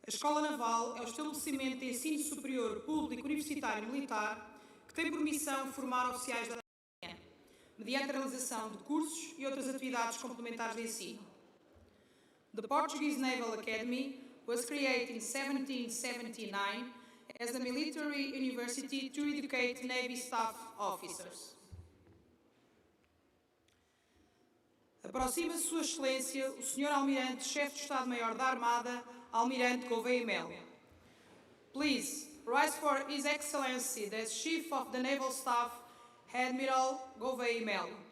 A Escola Naval é o estabelecimento de ensino superior público universitário militar que tem por missão formar oficiais da Marinha, mediante a realização de cursos e outras atividades complementares de ensino. The Portuguese Naval Academy was created in 1779 as a military university to educate Navy staff officers. Aproxima-se Sua Excelência o Sr. Almirante, Chefe de Estado-Maior da Armada, Almirante Gouveia e Melo. Please, rise for His Excellency, the Chief of the Naval Staff, Admiral Gouveia e Melo.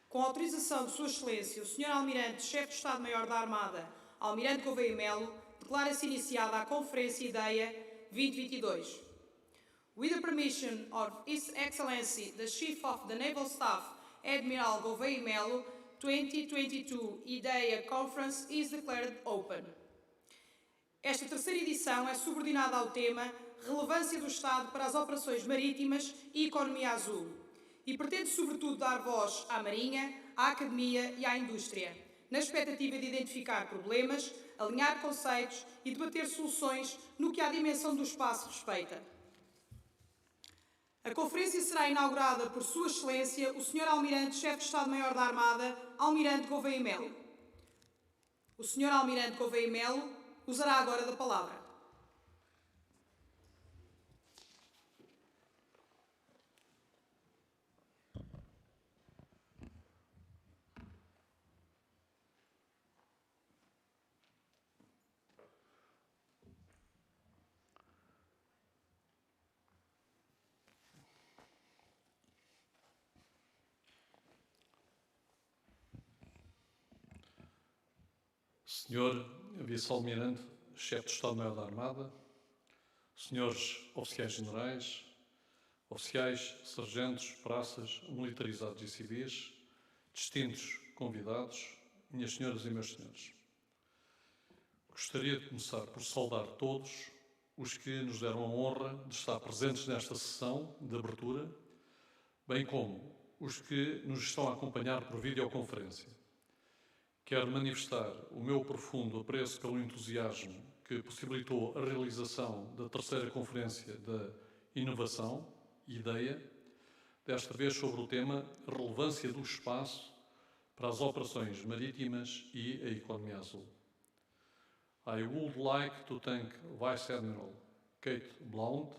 Com a autorização de Sua Excelência, o Sr. Almirante, Chefe de Estado-Maior da Armada, Almirante Gouveia e Melo, declara-se iniciada a Conferência IDEIA 2022. With the permission of His Excellency, the Chief of the Naval Staff, Admiral Gouveia e Melo, 2022 IDEIA Conference is declared open. Esta terceira edição é subordinada ao tema Relevância do Estado para as Operações Marítimas e Economia Azul, e pretende sobretudo dar voz à Marinha, à Academia e à Indústria, na expectativa de identificar problemas, alinhar conceitos e debater soluções no que à dimensão do espaço respeita. A conferência será inaugurada por Sua Excelência o Sr. Almirante, Chefe de Estado-Maior da Armada, Almirante Gouveia e Melo. O Sr. Almirante Gouveia e Melo usará agora da palavra. Senhor Vice-Almirante, Chefe de Estado-Maior da Armada, Senhores Oficiais Generais, Oficiais, Sargentos, Praças, Militarizados e Civis, distintos convidados, minhas senhoras e meus senhores. Gostaria de começar por saudar todos os que nos deram a honra de estar presentes nesta sessão de abertura, bem como os que nos estão a acompanhar por videoconferência. Quero manifestar o meu profundo apreço pelo entusiasmo que possibilitou a realização da terceira Conferência da Inovação, IDEIA, desta vez sobre o tema Relevância do Espaço para as Operações Marítimas e a Economia Azul. I would like to thank Vice Admiral Kate Blount,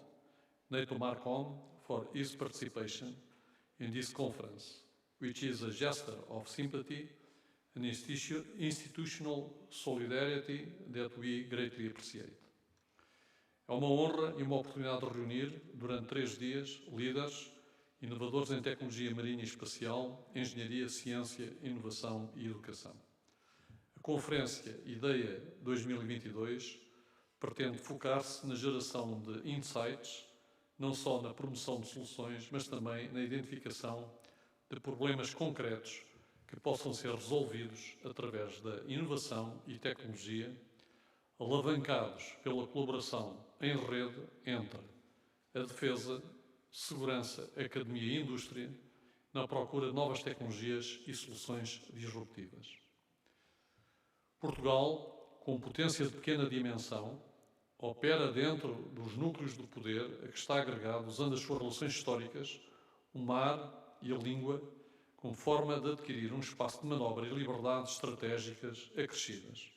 NATO Marcom, for his participation in this conference, which is a gesture of sympathy and institutional solidarity that we greatly appreciate. É uma honra e uma oportunidade de reunir, durante 3 dias, líderes, inovadores em tecnologia marinha e espacial, engenharia, ciência, inovação e educação. A Conferência IDEIA 2022 pretende focar-se na geração de insights, não só na promoção de soluções, mas também na identificação de problemas concretos que possam ser resolvidos através da inovação e tecnologia, alavancados pela colaboração em rede entre a defesa, segurança, academia e indústria, na procura de novas tecnologias e soluções disruptivas. Portugal, com potência de pequena dimensão, opera dentro dos núcleos do poder a que está agregado, usando as suas relações históricas, o mar e a língua, como forma de adquirir um espaço de manobra e liberdades estratégicas acrescidas.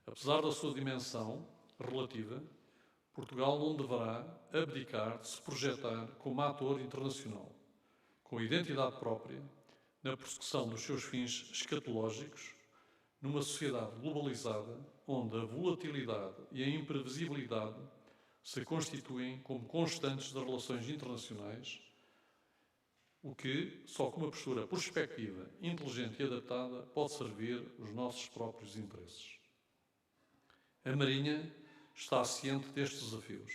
Apesar da sua dimensão relativa, Portugal não deverá abdicar de se projetar como ator internacional, com identidade própria, na persecução dos seus fins escatológicos, numa sociedade globalizada, onde a volatilidade e a imprevisibilidade se constituem como constantes das relações internacionais, o que, só com uma postura prospectiva, inteligente e adaptada, pode servir os nossos próprios interesses. A Marinha está ciente destes desafios.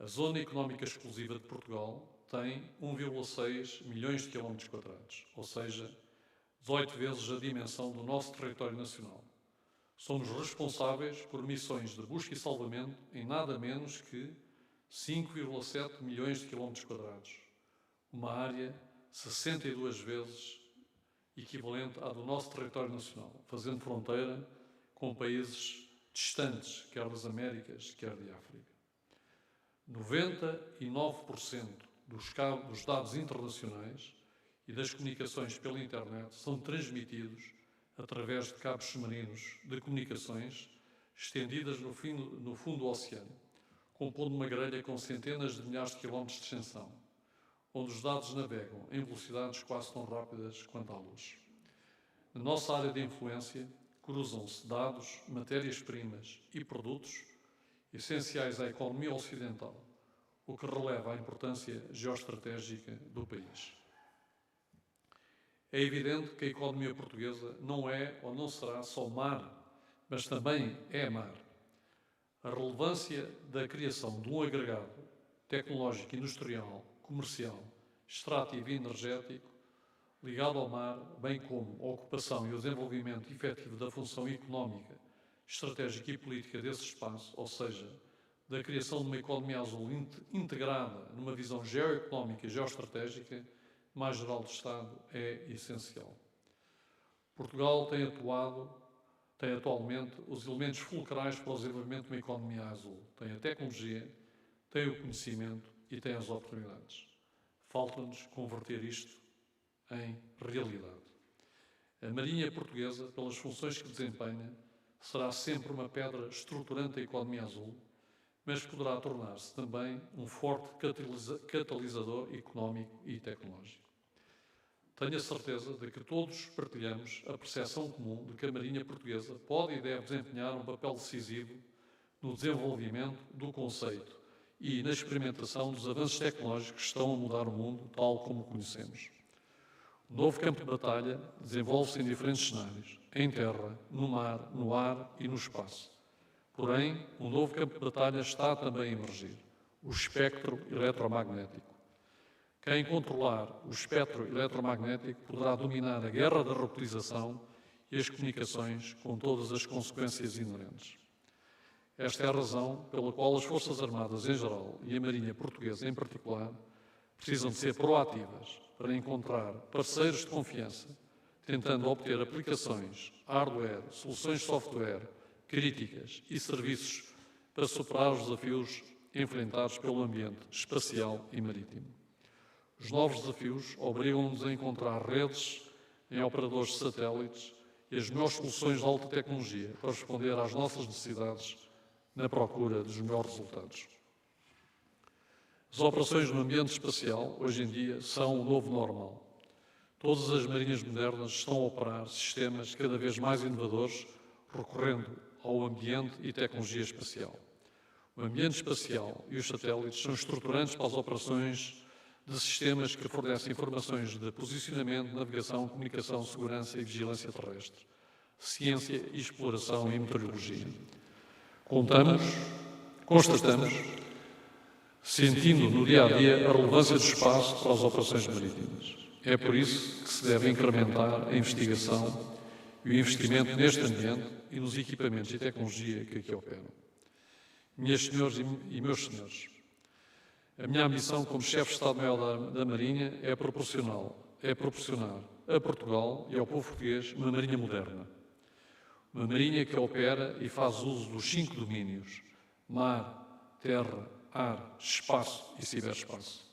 A Zona Económica Exclusiva de Portugal tem 1,6 milhões de quilómetros quadrados, ou seja, 18 vezes a dimensão do nosso território nacional. Somos responsáveis por missões de busca e salvamento em nada menos que 5,7 milhões de quilómetros quadrados, uma área 62 vezes equivalente à do nosso território nacional, fazendo fronteira com países distantes, quer das Américas, quer de África. 99% dos dados internacionais e das comunicações pela internet são transmitidos através de cabos submarinos de comunicações estendidas no fundo do oceano, compondo uma grelha com centenas de milhares de quilómetros de extensão, onde os dados navegam em velocidades quase tão rápidas quanto a luz. Na nossa área de influência, cruzam-se dados, matérias-primas e produtos essenciais à economia ocidental, o que releva a importância geoestratégica do país. É evidente que a economia portuguesa não é ou não será só mar, mas também é mar. A relevância da criação de um agregado tecnológico, industrial, comercial, extrativo e energético ligado ao mar, bem como a ocupação e o desenvolvimento efetivo da função económica, estratégica e política desse espaço, ou seja, da criação de uma economia azul integrada numa visão geoeconómica e geoestratégica mais geral do Estado, é essencial. Portugal tem atualmente os elementos fulcrais para o desenvolvimento de uma economia azul. Tem a tecnologia, tem o conhecimento e tem as oportunidades. Falta-nos converter isto em realidade. A Marinha Portuguesa, pelas funções que desempenha, será sempre uma pedra estruturante da economia azul, mas poderá tornar-se também um forte catalisador económico e tecnológico. Tenho a certeza de que todos partilhamos a percepção comum de que a Marinha Portuguesa pode e deve desempenhar um papel decisivo no desenvolvimento do conceito e na experimentação dos avanços tecnológicos que estão a mudar o mundo tal como o conhecemos. O novo campo de batalha desenvolve-se em diferentes cenários, em terra, no mar, no ar e no espaço. Porém, um novo campo de batalha está também a emergir, o espectro eletromagnético. Quem controlar o espectro eletromagnético poderá dominar a guerra da relativização e as comunicações com todas as consequências inerentes. Esta é a razão pela qual as Forças Armadas em geral e a Marinha Portuguesa em particular precisam de ser proativas para encontrar parceiros de confiança, tentando obter aplicações, hardware, soluções de software, críticas e serviços para superar os desafios enfrentados pelo ambiente espacial e marítimo. Os novos desafios obrigam-nos a encontrar redes em operadores de satélites e as melhores soluções de alta tecnologia para responder às nossas necessidades na procura dos melhores resultados. As operações no ambiente espacial, hoje em dia, são o novo normal. Todas as marinhas modernas estão a operar sistemas cada vez mais inovadores, recorrendo ao ambiente e tecnologia espacial. O ambiente espacial e os satélites são estruturantes para as operações de sistemas que fornecem informações de posicionamento, navegação, comunicação, segurança e vigilância terrestre, ciência e exploração e meteorologia. Constatamos, sentindo no dia-a-dia a relevância do espaço para as operações marítimas. É por isso que se deve incrementar a investigação e o investimento neste ambiente e nos equipamentos e tecnologia que aqui operam. Minhas senhoras e meus senhores, a minha ambição como chefe de Estado-Maior da Marinha é proporcionar a Portugal e ao povo português uma marinha moderna. Uma marinha que opera e faz uso dos 5 domínios: mar, terra, ar, espaço e ciberespaço.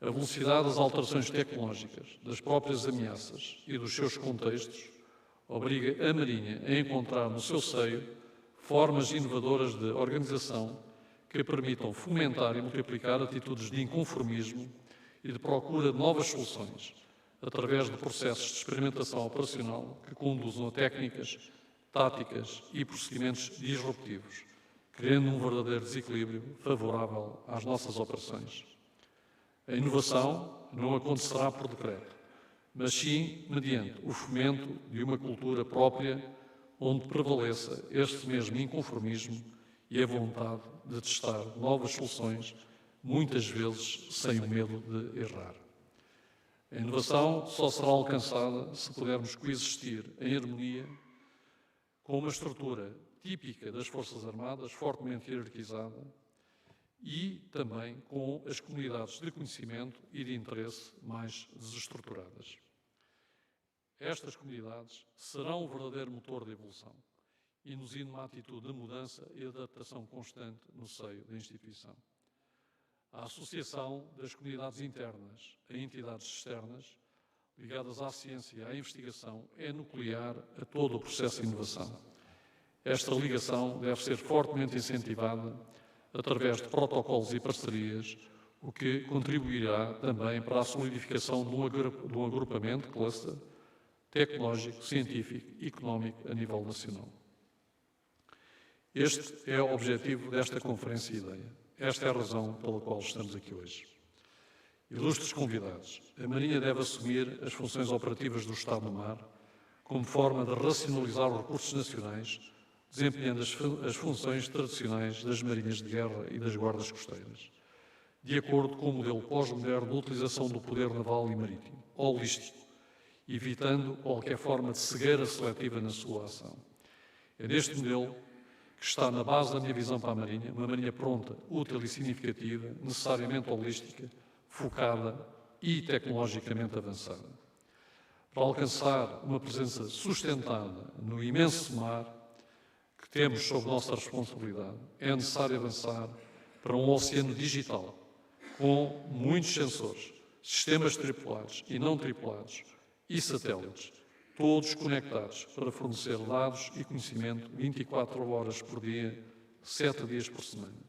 A velocidade das alterações tecnológicas, das próprias ameaças e dos seus contextos obriga a Marinha a encontrar no seu seio formas inovadoras de organização que permitam fomentar e multiplicar atitudes de inconformismo e de procura de novas soluções, através de processos de experimentação operacional que conduzam a técnicas, táticas e procedimentos disruptivos, criando um verdadeiro desequilíbrio favorável às nossas operações. A inovação não acontecerá por decreto, mas sim mediante o fomento de uma cultura própria onde prevaleça este mesmo inconformismo e a vontade de testar novas soluções, muitas vezes sem o medo de errar. A inovação só será alcançada se pudermos coexistir em harmonia com uma estrutura típica das Forças Armadas, fortemente hierarquizada, e também com as comunidades de conhecimento e de interesse mais desestruturadas. Estas comunidades serão o verdadeiro motor de evolução, induzindo uma atitude de mudança e adaptação constante no seio da instituição. A associação das comunidades internas a entidades externas, ligadas à ciência e à investigação, é nuclear a todo o processo de inovação. Esta ligação deve ser fortemente incentivada através de protocolos e parcerias, o que contribuirá também para a solidificação de um agrupamento cluster tecnológico, científico e económico a nível nacional. Este é o objetivo desta Conferência IDEIA. Esta é a razão pela qual estamos aqui hoje. Ilustres convidados, a Marinha deve assumir as funções operativas do Estado no mar como forma de racionalizar os recursos nacionais, desempenhando as funções tradicionais das marinhas de guerra e das guardas costeiras, de acordo com o modelo pós-moderno de utilização do poder naval e marítimo, holístico, evitando qualquer forma de cegueira seletiva na sua ação. É neste modelo que está na base da minha visão para a Marinha, uma Marinha pronta, útil e significativa, necessariamente holística, focada e tecnologicamente avançada. Para alcançar uma presença sustentada no imenso mar que temos sob nossa responsabilidade, é necessário avançar para um oceano digital, com muitos sensores, sistemas tripulados e não tripulados e satélites, todos conectados para fornecer dados e conhecimento 24 horas por dia, 7 dias por semana.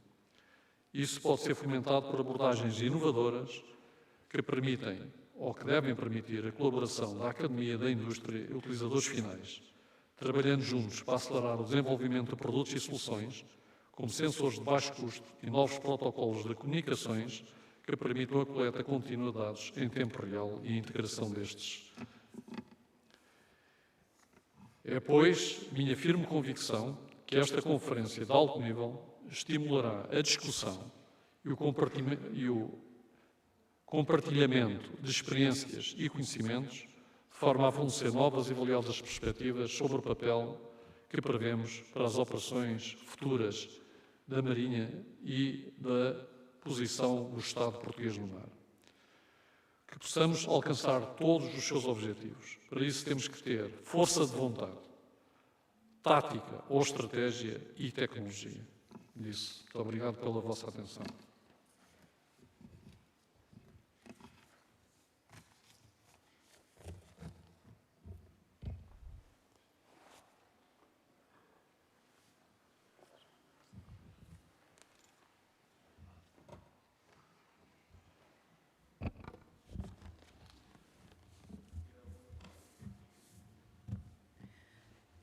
Isso pode ser fomentado por abordagens inovadoras que permitem, ou que devem permitir, a colaboração da academia, da indústria e utilizadores finais, trabalhando juntos para acelerar o desenvolvimento de produtos e soluções, como sensores de baixo custo e novos protocolos de comunicações que permitam a coleta contínua de dados em tempo real e a integração destes. É, pois, minha firme convicção que esta conferência de alto nível estimulará a discussão e o compartilhamento de experiências e conhecimentos, de forma a fornecer novas e valiosas perspectivas sobre o papel que prevemos para as operações futuras da Marinha e da posição do Estado português no mar. Que possamos alcançar todos os seus objetivos. Para isso temos que ter força de vontade, tática ou estratégia e tecnologia. Disse. Muito obrigado pela vossa atenção.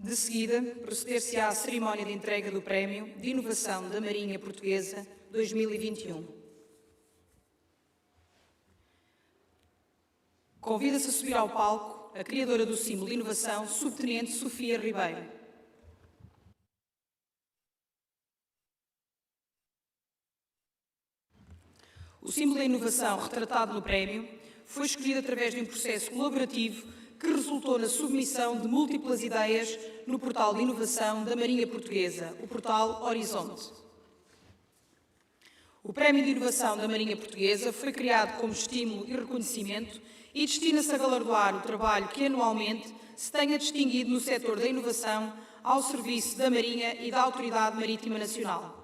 De seguida, proceder-se-á à cerimónia de entrega do Prémio de Inovação da Marinha Portuguesa 2021. Convida-se a subir ao palco a criadora do símbolo de inovação, subtenente Sofia Ribeiro. O símbolo da inovação retratado no Prémio foi escolhido através de um processo colaborativo que resultou na submissão de múltiplas ideias no portal de inovação da Marinha Portuguesa, o portal Horizonte. O Prémio de Inovação da Marinha Portuguesa foi criado como estímulo e reconhecimento e destina-se a galardoar o trabalho que anualmente se tenha distinguido no setor da inovação ao serviço da Marinha e da Autoridade Marítima Nacional.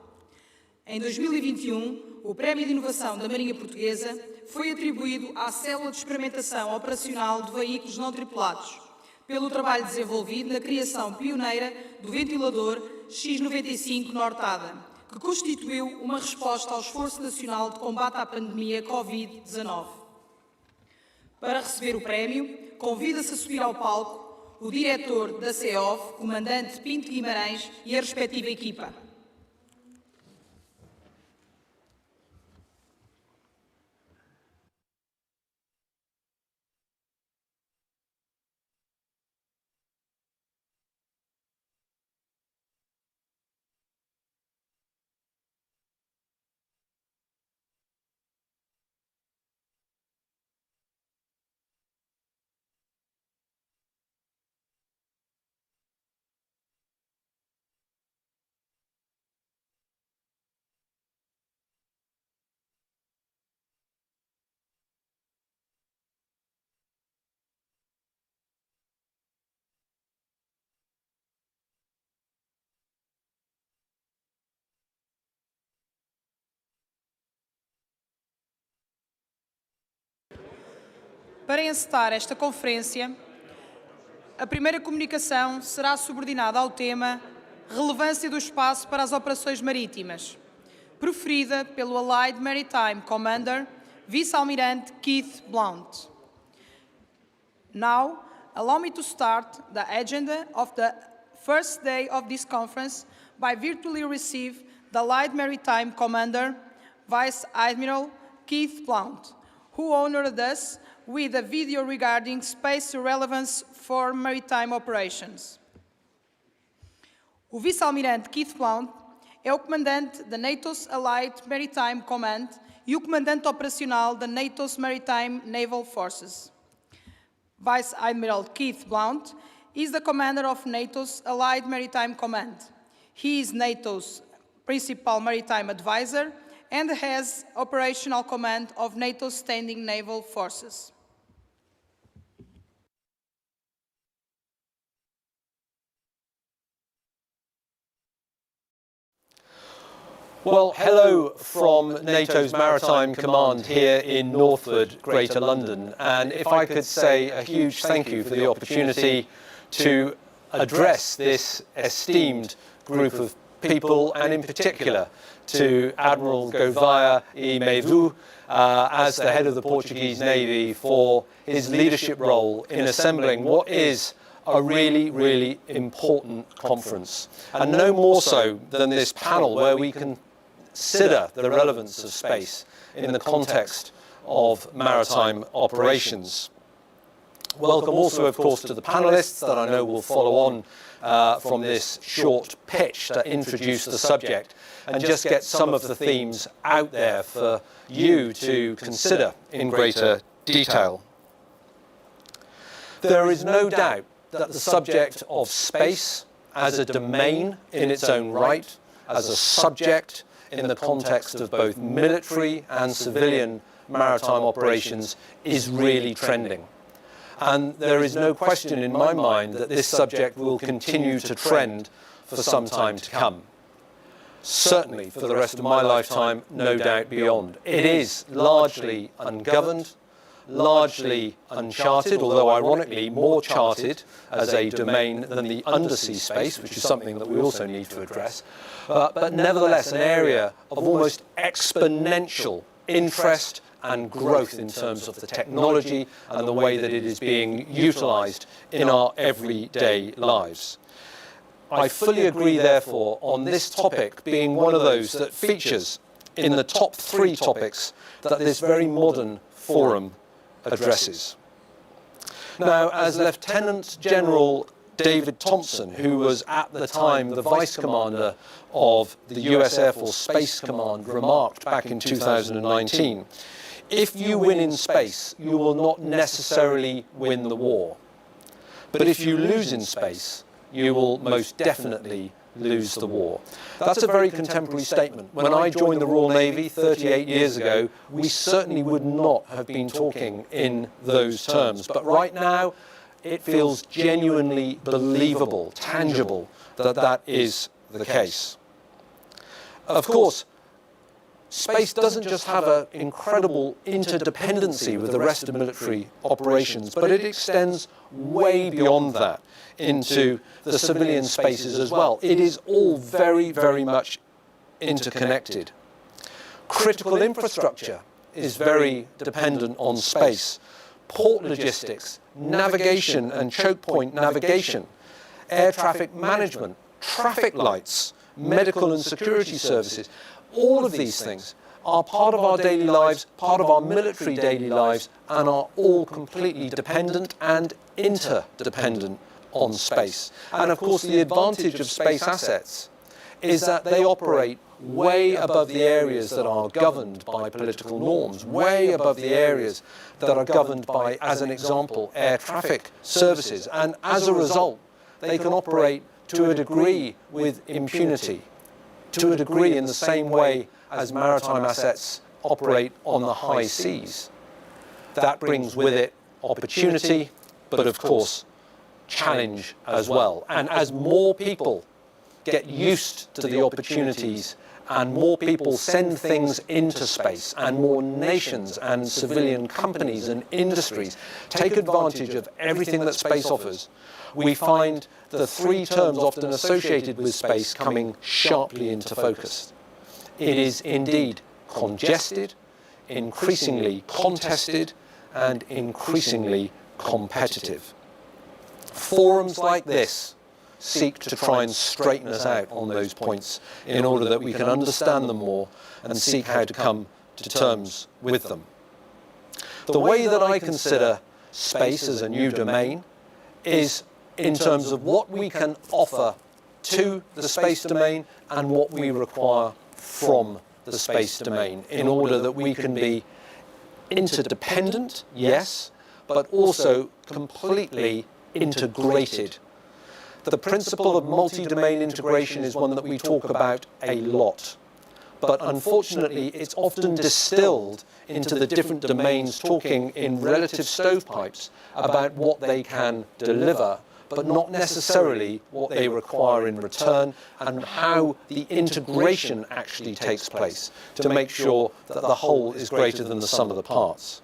Em 2021, o Prémio de Inovação da Marinha Portuguesa foi atribuído à Célula de Experimentação Operacional de Veículos Não Tripulados, pelo trabalho desenvolvido na criação pioneira do ventilador X95 Nortada, que constituiu uma resposta ao esforço nacional de combate à pandemia Covid-19. Para receber o prémio, convida-se a subir ao palco o diretor da CEOF, comandante Pinto Guimarães, e a respectiva equipa. Para encetar esta conferência, a primeira comunicação será subordinada ao tema Relevância do espaço para as operações marítimas, proferida pelo Allied Maritime Commander, Vice-Almirante Keith Blount. Now, allow me to start the agenda of the first day of this conference by virtually receive the Allied Maritime Commander, Vice Admiral Keith Blount, who honored us with a video regarding space relevance for maritime operations. O Vice-Almirante Keith Blount é o comandante da NATO's Allied Maritime Command e o comandante operacional da NATO's Maritime Naval Forces. Vice Admiral Keith Blount is the commander of NATO's Allied Maritime Command. He is NATO's principal maritime advisor and has operational command of NATO's standing naval forces. Well, hello from NATO's Maritime Command here in Northford, Greater London. And if I could say a huge thank you for the opportunity to address this esteemed group of people, and in particular to Admiral Gouveia e Maivu as the head of the Portuguese Navy for his leadership role in assembling what is a really, really important conference. And no more so than this panel where we consider the relevance of space in the context of maritime operations. Welcome also, of course, to the panelists that I know will follow on from this short pitch to introduce the subject and just get some of the themes out there for you to consider in greater detail. There is no doubt that the subject of space as a domain in its own right, as a subject in the context of both military and civilian maritime operations, is really trending. And there is no question in my mind that this subject will continue to trend for some time to come. Certainly for the rest of my lifetime, no doubt beyond. It is largely ungoverned, largely uncharted, although ironically more charted as a domain than the undersea space, which is something that we also need to address. But nevertheless, an area of almost exponential interest and growth in terms of the technology and the way that it is being utilised in our everyday lives. I fully agree, therefore, on this topic being one of those that features in the top 3 topics that this very modern forum addresses. Now, as Lieutenant General David Thompson, who was at the time the Vice Commander of the US Air Force Space Command, remarked back in 2019, if you win in space, you will not necessarily win the war. But if you lose in space, you will most definitely lose the war. That's a very contemporary statement. When I joined the Royal Navy 38 years ago, we certainly would not have been talking in those terms. But right now, it feels genuinely believable, tangible, that that is the case. Of course, space doesn't just have an incredible interdependency with the rest of military operations, but it extends way beyond that into the civilian spaces as well. It is all very, very much interconnected. Critical infrastructure is very dependent on space. Port logistics, navigation and choke point navigation, air traffic management, traffic lights, medical and security services, all of these things are part of our daily lives, part of our military daily lives, and are all completely dependent and interdependent on space. And of course, the advantage of space assets is that they operate way above the areas that are governed by political norms, way above the areas that are governed by, as an example, air traffic services. And as a result, they can operate to a degree with impunity, to a degree in the same way as maritime assets operate on the high seas. That brings with it opportunity, but of course, challenge as well. And as more people get used to the opportunities and more people send things into space, and more nations and civilian companies and industries take advantage of everything that space offers, we find the three terms often associated with space coming sharply into focus. It is indeed congested, increasingly contested, and increasingly competitive. Forums like this seek to try and straighten us out on those points in order that we can understand them more and seek how to come to terms with them. The way that I consider space as a new domain is in terms of what we can offer to the space domain and what we require from the space domain in order that we can be interdependent, yes, but also completely integrated. The principle of multi-domain integration is one that we talk about a lot, but unfortunately it's often distilled into the different domains talking in relative stovepipes about what they can deliver, but not necessarily what they require in return and how the integration actually takes place to make sure that the whole is greater than the sum of the parts.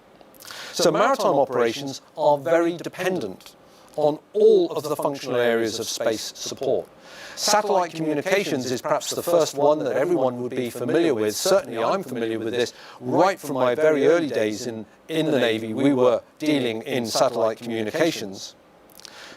So maritime operations are very dependent on all of the functional areas of space support. Satellite communications is perhaps the first one that everyone would be familiar with. Certainly I'm familiar with this. Right from my very early days in the Navy, we were dealing in satellite communications.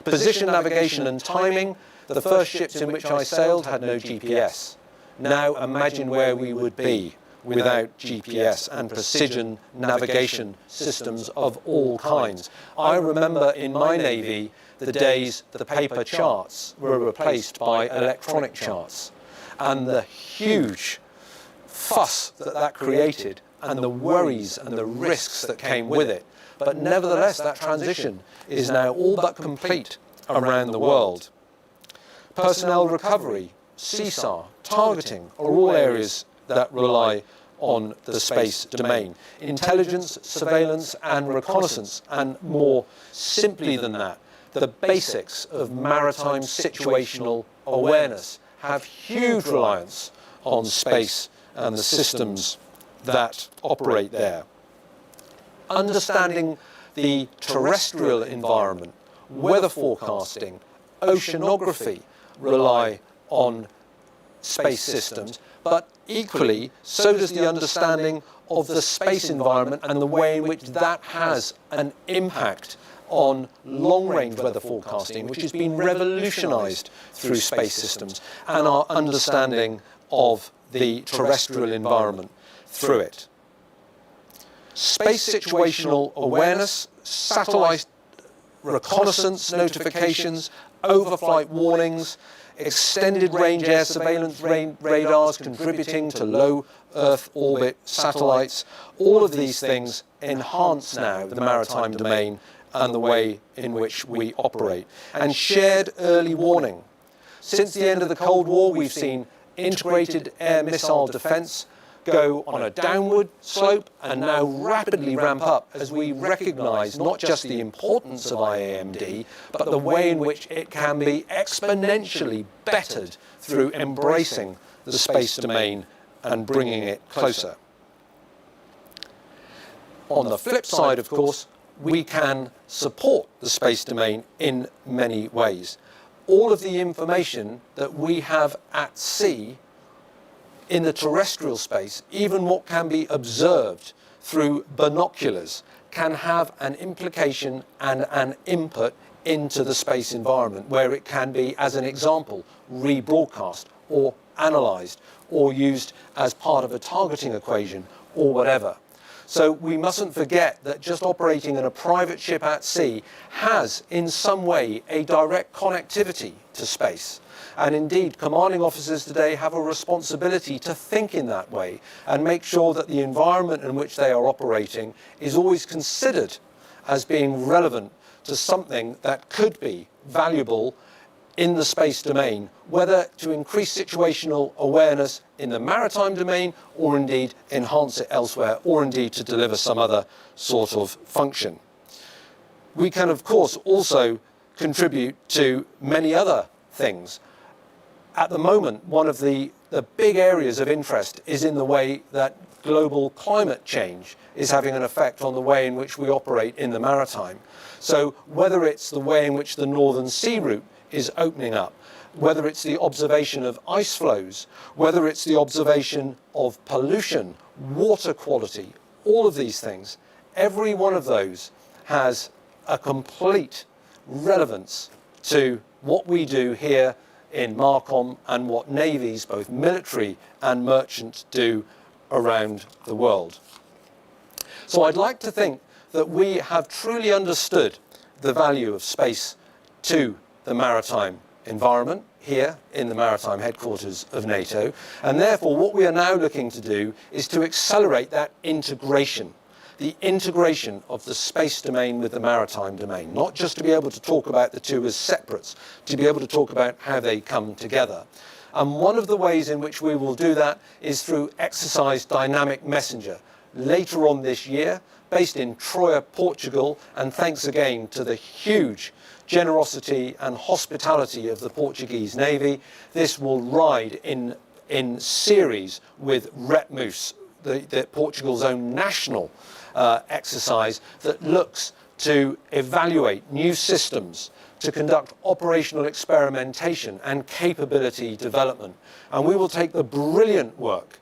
Position, navigation and timing, the first ships in which I sailed had no GPS. Now imagine where we would be without GPS and precision navigation systems of all kinds. I remember in my Navy the days the paper charts were replaced by electronic charts, and the huge fuss that created and the worries and the risks that came with it. But nevertheless, that transition is now all but complete around the world. Personnel recovery, CSAR, targeting are all areas that rely on the space domain. Intelligence, surveillance and reconnaissance, and more simply than that, the basics of maritime situational awareness have huge reliance on space and the systems that operate there. Understanding the terrestrial environment, weather forecasting, oceanography rely on space systems, but equally so does the understanding of the space environment and the way in which that has an impact on long-range weather forecasting, which has been revolutionized through space systems, and our understanding of the terrestrial environment through it. Space situational awareness, satellite reconnaissance notifications, overflight warnings, extended range air surveillance radars contributing to low Earth orbit satellites, all of these things enhance now the maritime domain and the way in which we operate. And shared early warning. Since the end of the Cold War, we've seen integrated air missile defense go on a downward slope and now rapidly ramp up as we recognize not just the importance of IAMD, but the way in which it can be exponentially bettered through embracing the space domain and bringing it closer. On the flip side, of course, we can support the space domain in many ways. All of the information that we have at sea in the terrestrial space, even what can be observed through binoculars, can have an implication and an input into the space environment, where it can be, as an example, rebroadcast or analysed or used as part of a targeting equation or whatever. So we mustn't forget that just operating in a private ship at sea has, in some way, a direct connectivity to space. And indeed, commanding officers today have a responsibility to think in that way and make sure that the environment in which they are operating is always considered as being relevant to something that could be valuable in the space domain, whether to increase situational awareness in the maritime domain or indeed enhance it elsewhere, or indeed to deliver some other sort of function. We can, of course, also contribute to many other things. At the moment, one of the the big areas of interest is in the way that global climate change is having an effect on the way in which we operate in the maritime. So whether it's the way in which the Northern Sea route is opening up, whether it's the observation of ice flows, whether it's the observation of pollution, water quality, all of these things, every one of those has a complete relevance to what we do here in Marcom and what navies, both military and merchant, do around the world. So I'd like to think that we have truly understood the value of space to the maritime environment here in the maritime headquarters of NATO, and therefore what we are now looking to do is to accelerate that integration, the integration of the space domain with the maritime domain, not just to be able to talk about the two as separates, to be able to talk about how they come together. And one of the ways in which we will do that is through exercise Dynamic Messenger. Later on this year, based in Troia, Portugal, and thanks again to the huge generosity and hospitality of the Portuguese Navy, this will ride in series with RETMUS, the Portugal's own national exercise that looks to evaluate new systems, to conduct operational experimentation and capability development. And we will take the brilliant work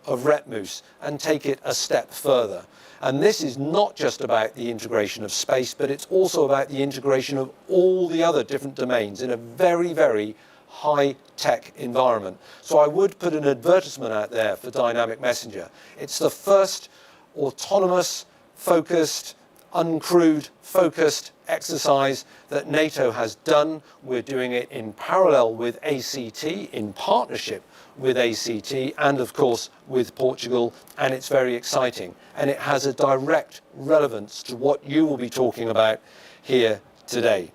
of RETMUS and take it a step further. And this is not just about the integration of space, but it's also about the integration of all the other different domains in a very, very high-tech environment. So I would put an advertisement out there for Dynamic Messenger. It's the first autonomous, focused, uncrewed, focused exercise that NATO has done. We're doing it in parallel with ACT, in partnership with ACT, and of course with Portugal, and it's very exciting. And it has a direct relevance to what you will be talking about here today.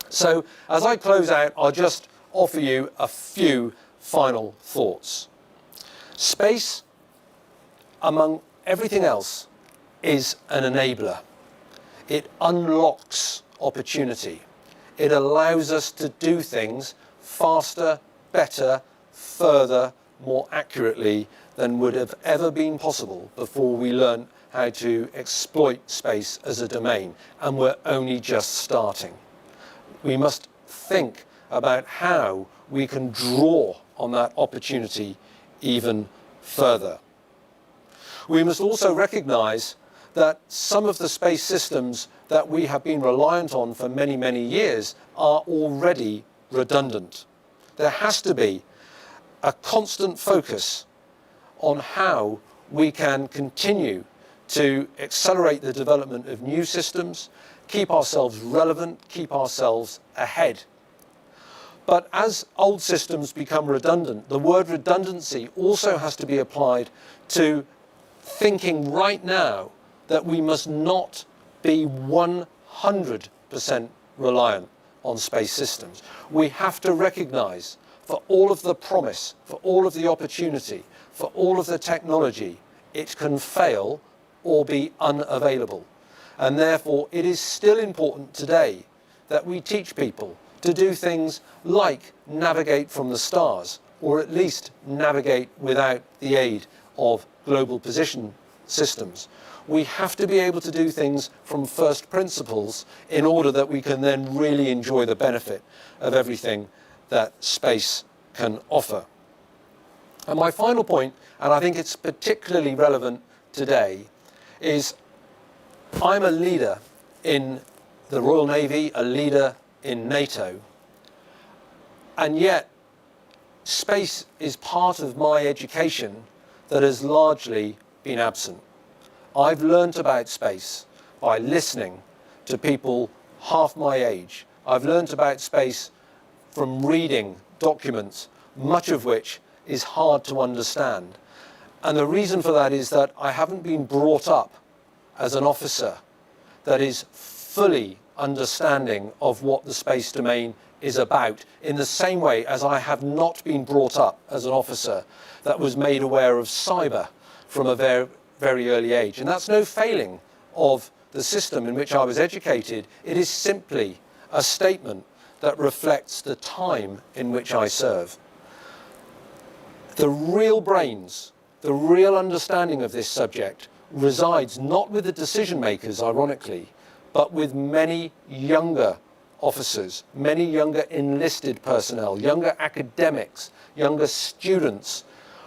So as I close out, I'll just offer you a few final thoughts. Space, among everything else, is an enabler. It unlocks opportunity. It allows us to do things faster, better, further, more accurately than would have ever been possible before we learned how to exploit space as a domain, and we're only just starting. We must think about how we can draw on that opportunity even further. We must also recognize that some of the space systems that we have been reliant on for many, many years are already redundant. There has to be a constant focus on how we can continue to accelerate the development of new systems, keep ourselves relevant, keep ourselves ahead. But as old systems become redundant, the word redundancy also has to be applied to thinking right now that we must not be 100% reliant on space systems. We have to recognize, for all of the promise, for all of the opportunity, for all of the technology, it can fail or be unavailable. And therefore, it is still important today that we teach people to do things like navigate from the stars, or at least navigate without the aid of global position systems. We have to be able to do things from first principles in order that we can then really enjoy the benefit of everything that space can offer. And my final point, and I think it's particularly relevant today, is I'm a leader in the Royal Navy, a leader in NATO, and yet space is part of my education that has largely been absent. I've learnt about space by listening to people half my age. I've learnt about space from reading documents, much of which is hard to understand. And the reason for that is that I haven't been brought up as an officer that is fully understanding of what the space domain is about, in the same way as I have not been brought up as an officer that was made aware of cyber from a very, very early age. And that's no failing of the system in which I was educated. It is simply a statement that reflects the time in which I serve. The real brains, the real understanding of this subject resides not with the decision makers, ironically, but with many younger officers, many younger enlisted personnel, younger academics, younger students.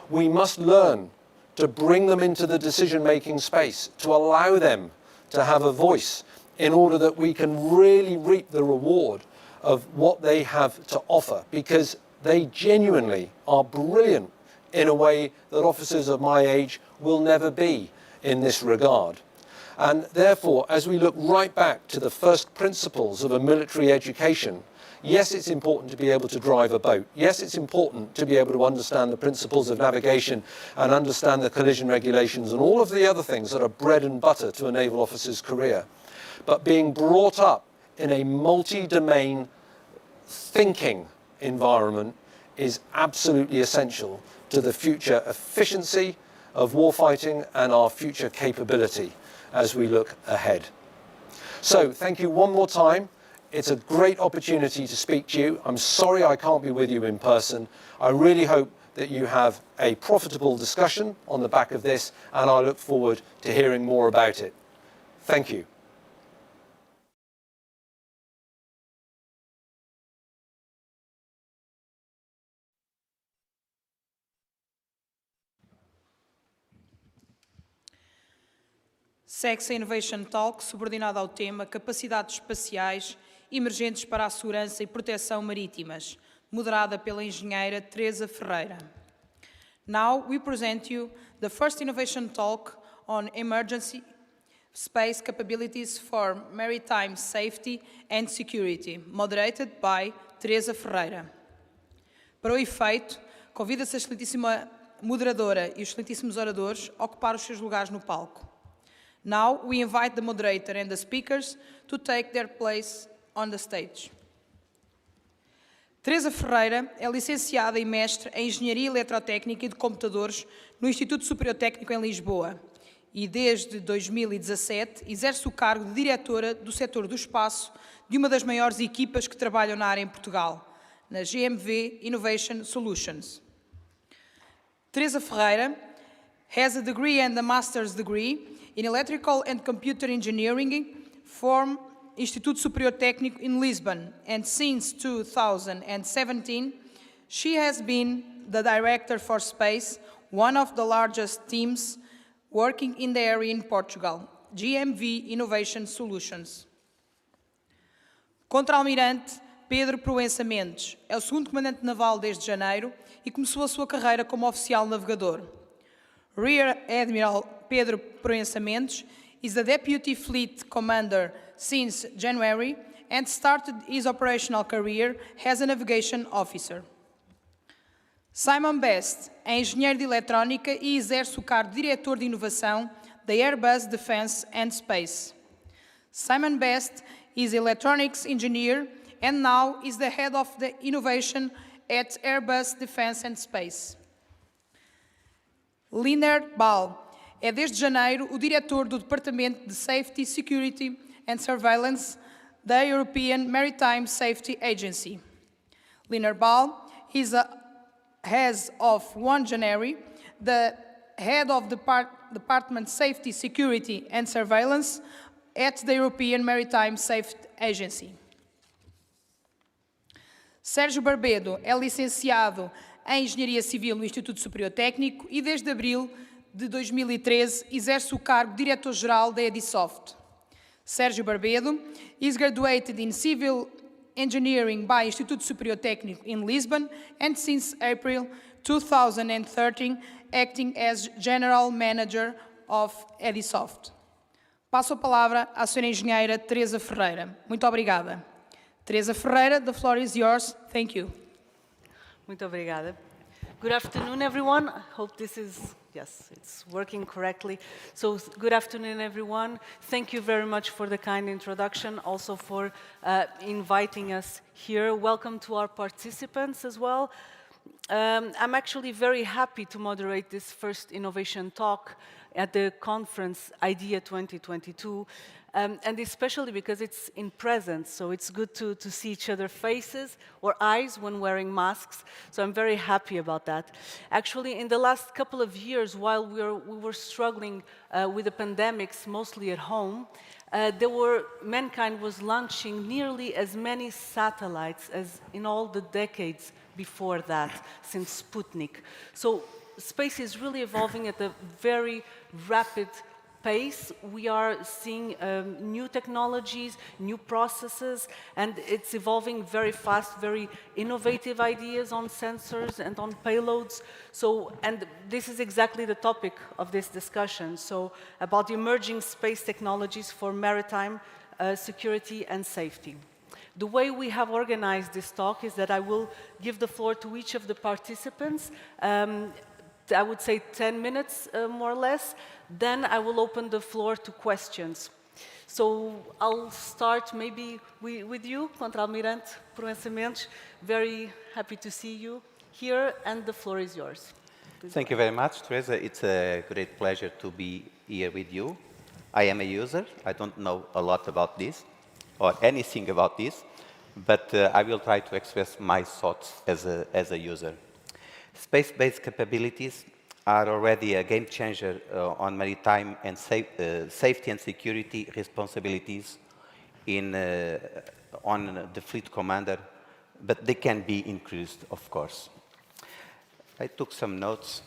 We must learn to bring them into the decision-making space, to allow them to have a voice in order that we can really reap the reward of what they have to offer, because they genuinely are brilliant in a way that officers of my age will never be in this regard. And therefore, as we look right back to the first principles of a military education, yes, it's important to be able to drive a boat. Yes, it's important to be able to understand the principles of navigation and understand the collision regulations and all of the other things that are bread and butter to a naval officer's career. But being brought up in a multi-domain thinking environment is absolutely essential to the future efficiency of warfighting and our future capability as we look ahead. So thank you one more time. It's a great opportunity to speak to you. I'm sorry I can't be with you in person. I really hope that you have a profitable discussion on the back of this, and I look forward to hearing more about it. Thank you. Segue-se a Innovation Talk, subordinado ao tema Capacidades Espaciais Emergentes para a Segurança e Proteção Marítimas, moderada pela engenheira Teresa Ferrara. Now we present you the first Innovation Talk on Emergency Space Capabilities for Maritime Safety and Security, moderated by Teresa Ferrara. Para o efeito, convida-se a excelentíssima moderadora e os excelentíssimos oradores a ocupar os seus lugares no palco. Now we invite the moderator and the speakers to take their place on the stage. Teresa Ferrara é licenciada e mestre em Engenharia Eletrotécnica e de Computadores no Instituto Superior Técnico em Lisboa e desde 2017 exerce o cargo de diretora do setor do espaço de uma das maiores equipas que trabalham na área em Portugal, na GMV Innovation Solutions. Teresa Ferrara has a degree and a master's degree in Electrical and Computer Engineering from Instituto Superior Técnico in Lisbon, and since 2017, she has been the Director for Space, one of the largest teams working in the area in Portugal, GMV Innovation Solutions. Contra-Almirante Pedro Proença Mendes é o segundo comandante naval desde janeiro e começou a sua carreira como oficial navegador. Rear Admiral Pedro Proença Mendes is the Deputy Fleet Commander since January and started his operational career as a navigation officer. Simon Best é engenheiro de eletrónica e exerce o cargo de diretor de inovação da Airbus Defence and Space. Simon Best is electronics engineer and now is the head of the innovation at Airbus Defence and Space. Leonard Ball é desde janeiro o diretor do Departamento de Safety, Security and Surveillance da European Maritime Safety Agency. Leonard Ball is as of 1 January the head of the Department Safety, Security and Surveillance at the European Maritime Safety Agency. Sérgio Barbedo é licenciado em Engenharia Civil no Instituto Superior Técnico e desde abril de 2013 exerce o cargo de Diretor-Geral da Edisoft. Sérgio Barbedo is graduated in Civil Engineering by Instituto Superior Técnico in Lisbon and since April 2013 acting as General Manager of Edisoft. Passo a palavra à Sra. Engenheira Teresa Ferrara. Muito obrigada. Teresa Ferrara, the floor is yours. Thank you. Muito obrigada. Good afternoon, everyone. I hope this is, yes, it's working correctly. So good afternoon, everyone. Thank you very much for the kind introduction, also for inviting us here. Welcome to our participants as well. I'm actually very happy to moderate this first innovation talk at the conference IDEIA 2022, and especially because it's in presence, so it's good to see each other's faces or eyes when wearing masks, so I'm very happy about that. Actually, in the last couple of years, while we were struggling with the pandemics, mostly at home, mankind was launching nearly as many satellites as in all the decades before that, since Sputnik. So space is really evolving at a very rapid pace. We are seeing new technologies, new processes, and it's evolving very fast, very innovative ideas on sensors and on payloads. So, and this is exactly the topic of this discussion. So, about emerging space technologies for maritime security and safety. The way we have organized this talk is that I will give the floor to each of the participants. I would say 10 minutes, more or less. Then I will open the floor to questions. So I'll start maybe with you, Contra-Almirante Proença Mendes. Very happy to see you here, and the floor is yours. Please. Thank you very much, Teresa. It's a great pleasure to be here with you. I am a user. I don't know a lot about this, or anything about this, but I will try to express my thoughts as a user. Space-based capabilities are already a game changer on maritime and safety and security responsibilities on the fleet commander, but they can be increased, of course. I took some notes.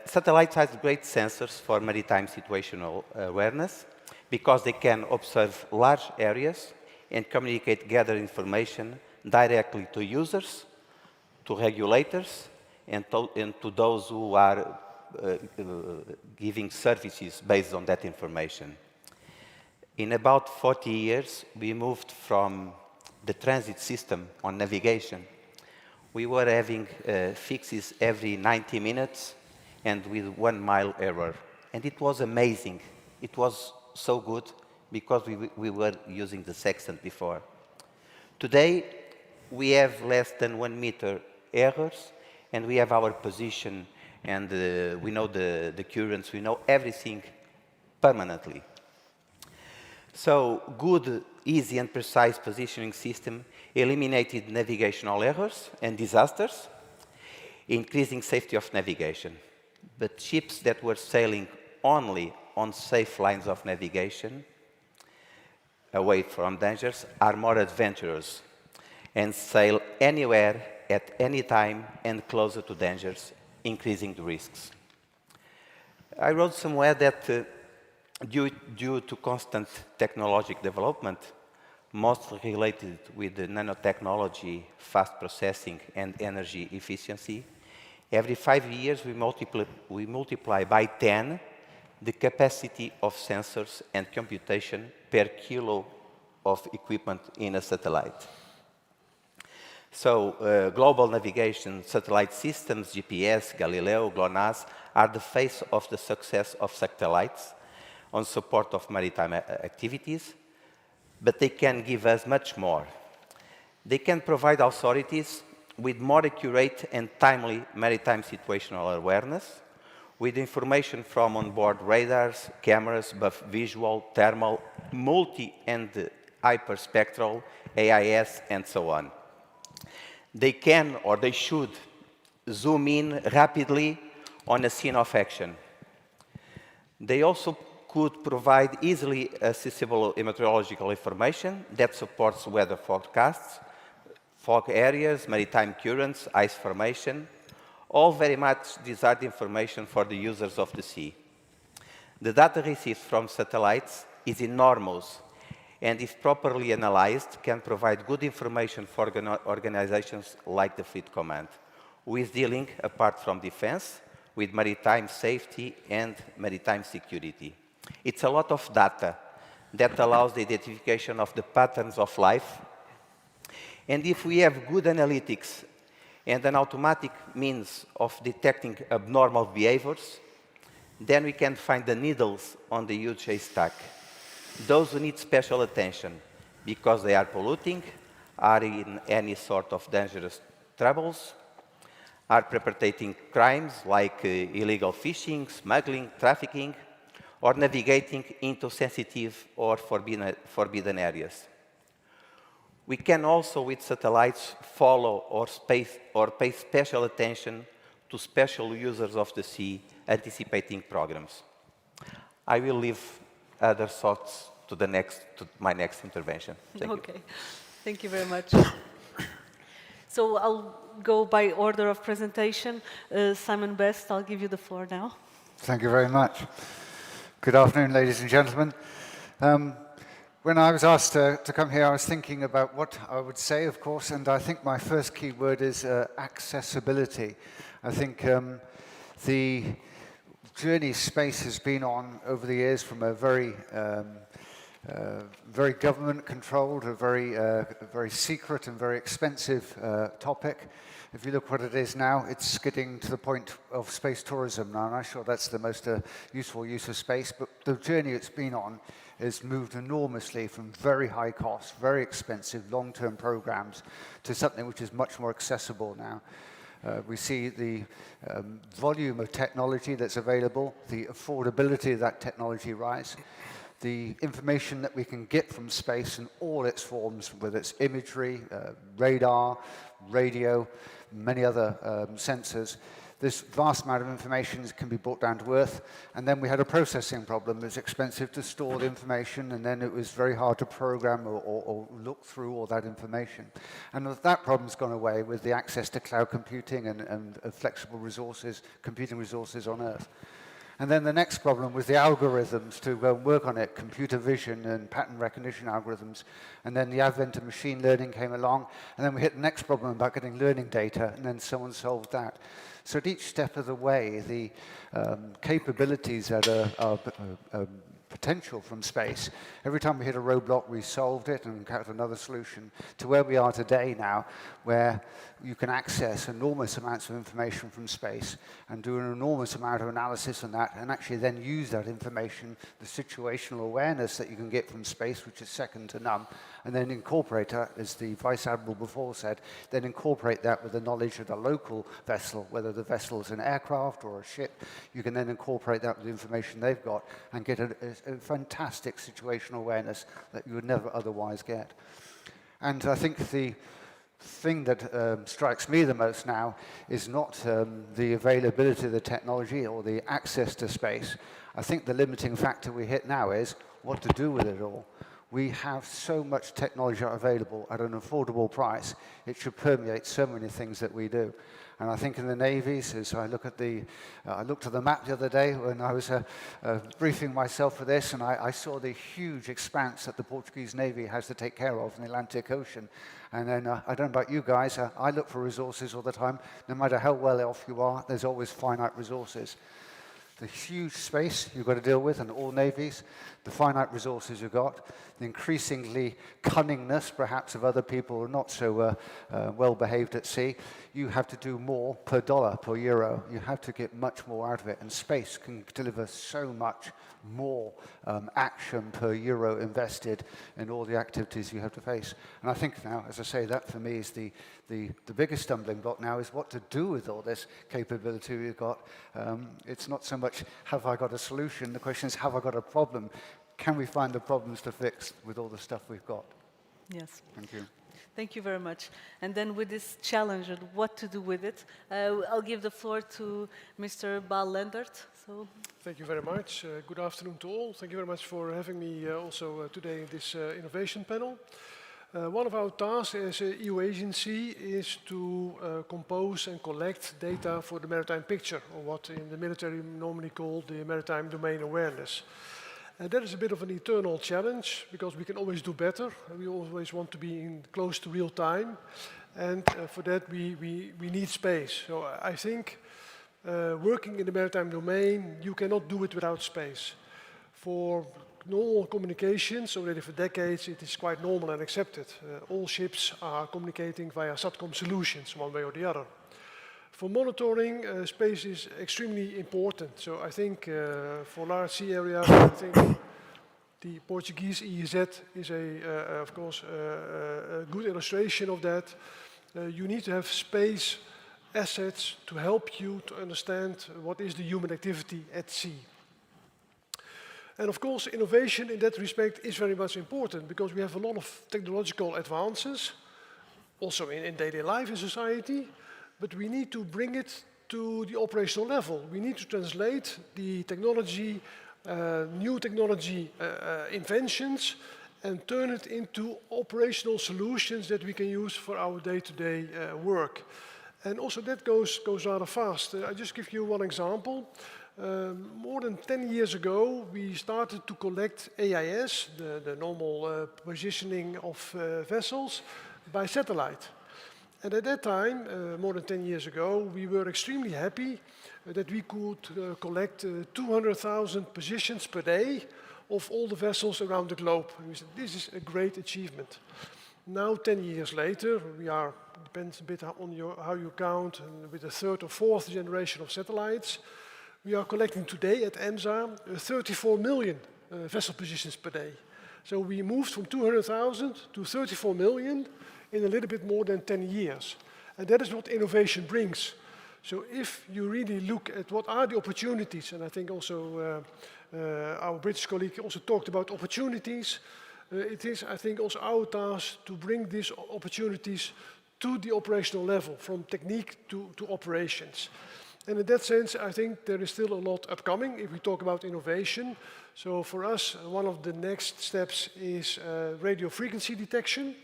Satellites have great sensors for maritime situational awareness because they can observe large areas and communicate, gather information directly to users, to regulators, and to those who are giving services based on that information. In about 40 years, we moved from the transit system on navigation. We were having fixes every 90 minutes and with 1 mile error. And it was amazing. It was so good because we were using the sextant before. Today, we have less than 1 meter errors, and we have our position, and we know the currents, we know everything permanently. So, good, easy, and precise positioning system eliminated navigational errors and disasters, increasing safety of navigation. But ships that were sailing only on safe lines of navigation, away from dangers, are more adventurous and sail anywhere, at any time, and closer to dangers, increasing the risks. I wrote somewhere that due to constant technological development, mostly related with the nanotechnology, fast processing, and energy efficiency, every 5 years we multiply by 10 the capacity of sensors and computation per kilo of equipment in a satellite. So, global navigation satellite systems, GPS, Galileo, GLONASS, are the face of the success of satellites on support of maritime activities, but they can give us much more. They can provide authorities with more accurate and timely maritime situational awareness, with information from onboard radars, cameras, both visual, thermal, multi and hyperspectral, AIS, and so on. They can, or they should, zoom in rapidly on a scene of action. They also could provide easily accessible meteorological information that supports weather forecasts, fog areas, maritime currents, ice formation, all very much desired information for the users of the sea. The data received from satellites is enormous, and if properly analyzed, can provide good information for organizations like the Fleet Command, who is dealing, apart from defense, with maritime safety and maritime security. It's a lot of data that allows the identification of the patterns of life. And if we have good analytics and an automatic means of detecting abnormal behaviors, then we can find the needles on the huge haystack. Those who need special attention because they are polluting, are in any sort of dangerous troubles, are perpetrating crimes like illegal fishing, smuggling, trafficking, or navigating into sensitive or forbidden areas. We can also, with satellites, follow or pay special attention to special users of the sea, anticipating programs. I will leave other thoughts to my next intervention. Thank you. Okay, thank you very much. So I'll go by order of presentation. Simon Best, I'll give you the floor now. Thank you very much. Good afternoon, ladies and gentlemen. When I was asked to come here, I was thinking about what I would say, of course, and I think my first key word is accessibility. I think the journey space has been on over the years from a very government-controlled, a very secret and very expensive topic. If you look what it is now, it's getting to the point of space tourism now, and I'm sure that's the most useful use of space, but the journey it's been on has moved enormously from very high cost, very expensive long-term programs to something which is much more accessible now. We see the volume of technology that's available, the affordability of that technology rise, the information that we can get from space in all its forms, whether it's imagery, radar, radio, many other sensors. This vast amount of information can be brought down to Earth, and then we had a processing problem. It's expensive to store the information, and then it was very hard to program or look through all that information. And that problem's gone away with the access to cloud computing and flexible resources, computing resources on Earth. And then the next problem was the algorithms to go and work on it, computer vision and pattern recognition algorithms. And then the advent of machine learning came along, and then we hit the next problem about getting learning data, and then someone solved that. So at each step of the way, the capabilities that are potential from space, every time we hit a roadblock, we solved it and got another solution to where we are today now, where you can access enormous amounts of information from space and do an enormous amount of analysis on that, and actually then use that information, the situational awareness that you can get from space, which is second to none, and then incorporate that, as the Vice Admiral before said, then incorporate that with the knowledge of the local vessel, whether the vessel is an aircraft or a ship. You can then incorporate that with the information they've got and get a fantastic situational awareness that you would never otherwise get. And I think the thing that strikes me the most now is not the availability of the technology or the access to space. I think the limiting factor we hit now is what to do with it all. We have so much technology available at an affordable price, it should permeate so many things that we do. And I think in the navies, as I look at I looked at the map the other day when I was briefing myself for this, and I saw the huge expanse that the Portuguese Navy has to take care of in the Atlantic Ocean. And then, I don't know about you guys, I look for resources all the time. No matter how well off you are, there's always finite resources. The huge space you've got to deal with in all navies, the finite resources you've got, the increasingly cunningness, perhaps, of other people who are not so well behaved at sea. You have to do more per dollar, per euro. You have to get much more out of it, and space can deliver so much more action per euro invested in all the activities you have to face. And I think now, as I say, that for me is the biggest stumbling block now, is what to do with all this capability we've got. It's not so much, have I got a solution? The question is, have I got a problem? Can we find the problems to fix with all the stuff we've got? Yes. Thank you. Thank you very much. And then with this challenge of what to do with it, I'll give the floor to Mr. Baal-Lendert. So. Thank you very much. Good afternoon to all. Thank you very much for having me also today in this innovation panel. One of our tasks as an EU agency is to compose and collect data for the maritime picture, or what in the military normally called the maritime domain awareness. And that is a bit of an eternal challenge, because we can always do better. We always want to be close to real time. And for that, we need space. So I think working in the maritime domain, you cannot do it without space. For normal communications, already for decades, it is quite normal and accepted. All ships are communicating via SATCOM solutions, one way or the other. For monitoring, space is extremely important. So I think for large sea areas, I think the Portuguese EEZ is of course, a good illustration of that. You need to have space assets to help you to understand what is the human activity at sea. And of course, innovation in that respect is very much important because we have a lot of technological advances, also in daily life in society, but we need to bring it to the operational level. We need to translate the technology, new technology inventions, and turn it into operational solutions that we can use for our day-to-day work. And also that goes rather fast. I'll just give you one example. More than 10 years ago, we started to collect AIS, the normal positioning of vessels, by satellite. And at that time, more than 10 years ago, we were extremely happy that we could collect 200,000 positions per day of all the vessels around the globe. And we said, this is a great achievement. Now, 10 years later, we are, depends a bit on how you count, and with the third or fourth generation of satellites, we are collecting today at EMSA 34 million vessel positions per day. So we moved from 200,000 to 34 million in a little bit more than 10 years. And that is what innovation brings. So if you really look at what are the opportunities, and I think also our British colleague also talked about opportunities, it is, I think, also our task to bring these opportunities to the operational level, from technique to operations. And in that sense, I think there is still a lot upcoming if we talk about innovation. So for us, one of the next steps is radio frequency detection,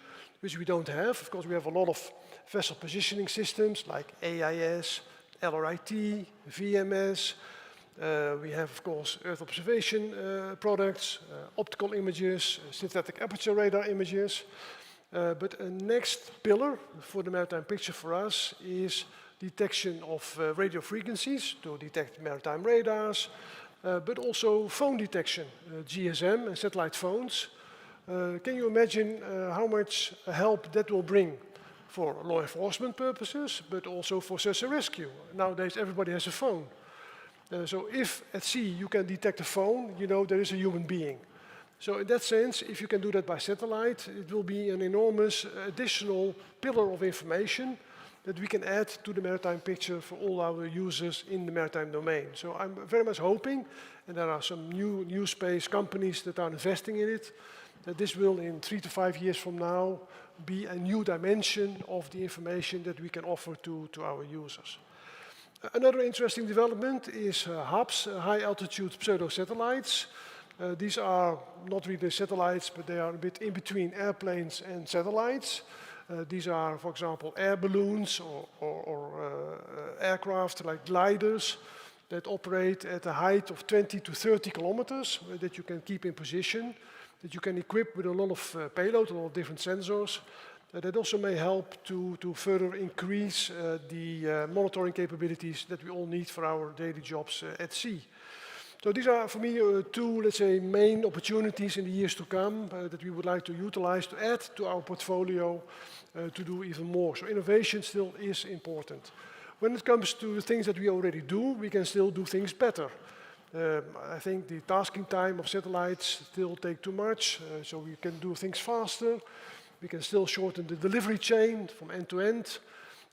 which we don't have. Of course, we have a lot of vessel positioning systems like AIS, LRIT, VMS. We have, of course, Earth observation products, optical images, synthetic aperture radar images. But a next pillar for the maritime picture for us is detection of radio frequencies to detect maritime radars, but also phone detection, GSM and satellite phones. Can you imagine how much help that will bring for law enforcement purposes, but also for search and rescue? Nowadays, everybody has a phone. So if at sea you can detect a phone, you know there is a human being. So in that sense, if you can do that by satellite, it will be an enormous additional pillar of information that we can add to the maritime picture for all our users in the maritime domain. So I'm very much hoping, and there are some new space companies that are investing in it, that this will, in 3 to 5 years from now, be a new dimension of the information that we can offer to our users. Another interesting development is HAPS, high-altitude pseudo-satellites. These are not really satellites, but they are a bit in between airplanes and satellites. These are, for example, air balloons or aircraft like gliders that operate at a height of 20 to 30 kilometers that you can keep in position, that you can equip with a lot of payload, a lot of different sensors. That also may help to further increase the monitoring capabilities that we all need for our daily jobs at sea. So these are, for me, two, let's say, main opportunities in the years to come that we would like to utilize to add to our portfolio to do even more. So innovation still is important. When it comes to the things that we already do, we can still do things better. I think the tasking time of satellites still take too much, so we can do things faster. We can still shorten the delivery chain from end to end.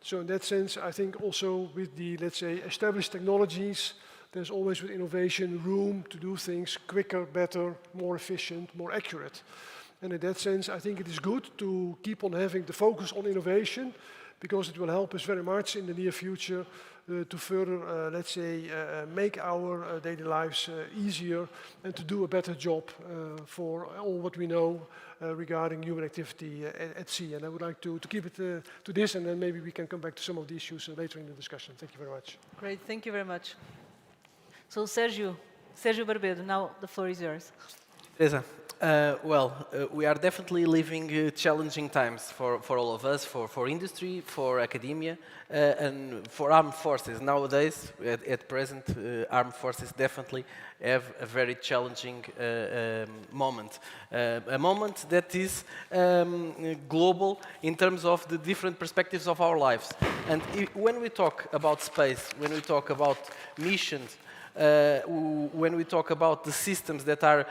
So in that sense, I think also with the, let's say, established technologies, there's always with innovation room to do things quicker, better, more efficient, more accurate. And in that sense, I think it is good to keep on having the focus on innovation, because it will help us very much in the near future to further, let's say, make our daily lives easier and to do a better job for all what we know regarding human activity at sea. And I would like to keep it to this, and then maybe we can come back to some of the issues later in the discussion. Thank you very much. Great, thank you very much. So Sergio Barbedo, now the floor is yours. Teresa, we are definitely living challenging times for all of us, for industry, for academia, and for armed forces. Nowadays, at present, armed forces definitely have a very challenging moment. A moment that is global in terms of the different perspectives of our lives. And when we talk about space, when we talk about missions, when we talk about the systems that are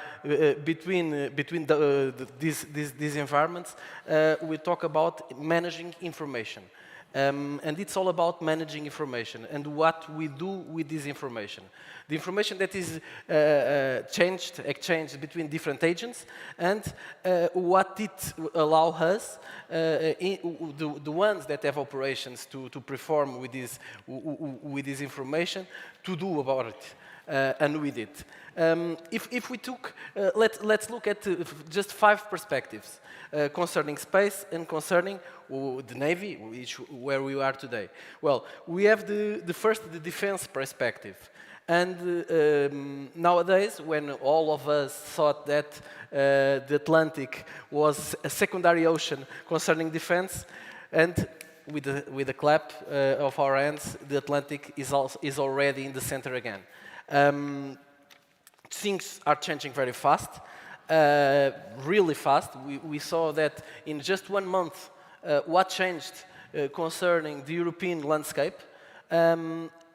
between these environments, we talk about managing information. And it's all about managing information and what we do with this information. The information that is exchanged between different agents, and what it allows us, the ones that have operations to perform with this information, to do about it. And with it. If we took, let's look at just 5 perspectives concerning space and concerning the Navy, where we are today. Well, we have the defense perspective. And nowadays, when all of us thought that the Atlantic was a secondary ocean concerning defense, and with a clap of our hands, the Atlantic is already in the center again. Things are changing very fast, really fast. We saw that in just 1 month, what changed concerning the European landscape.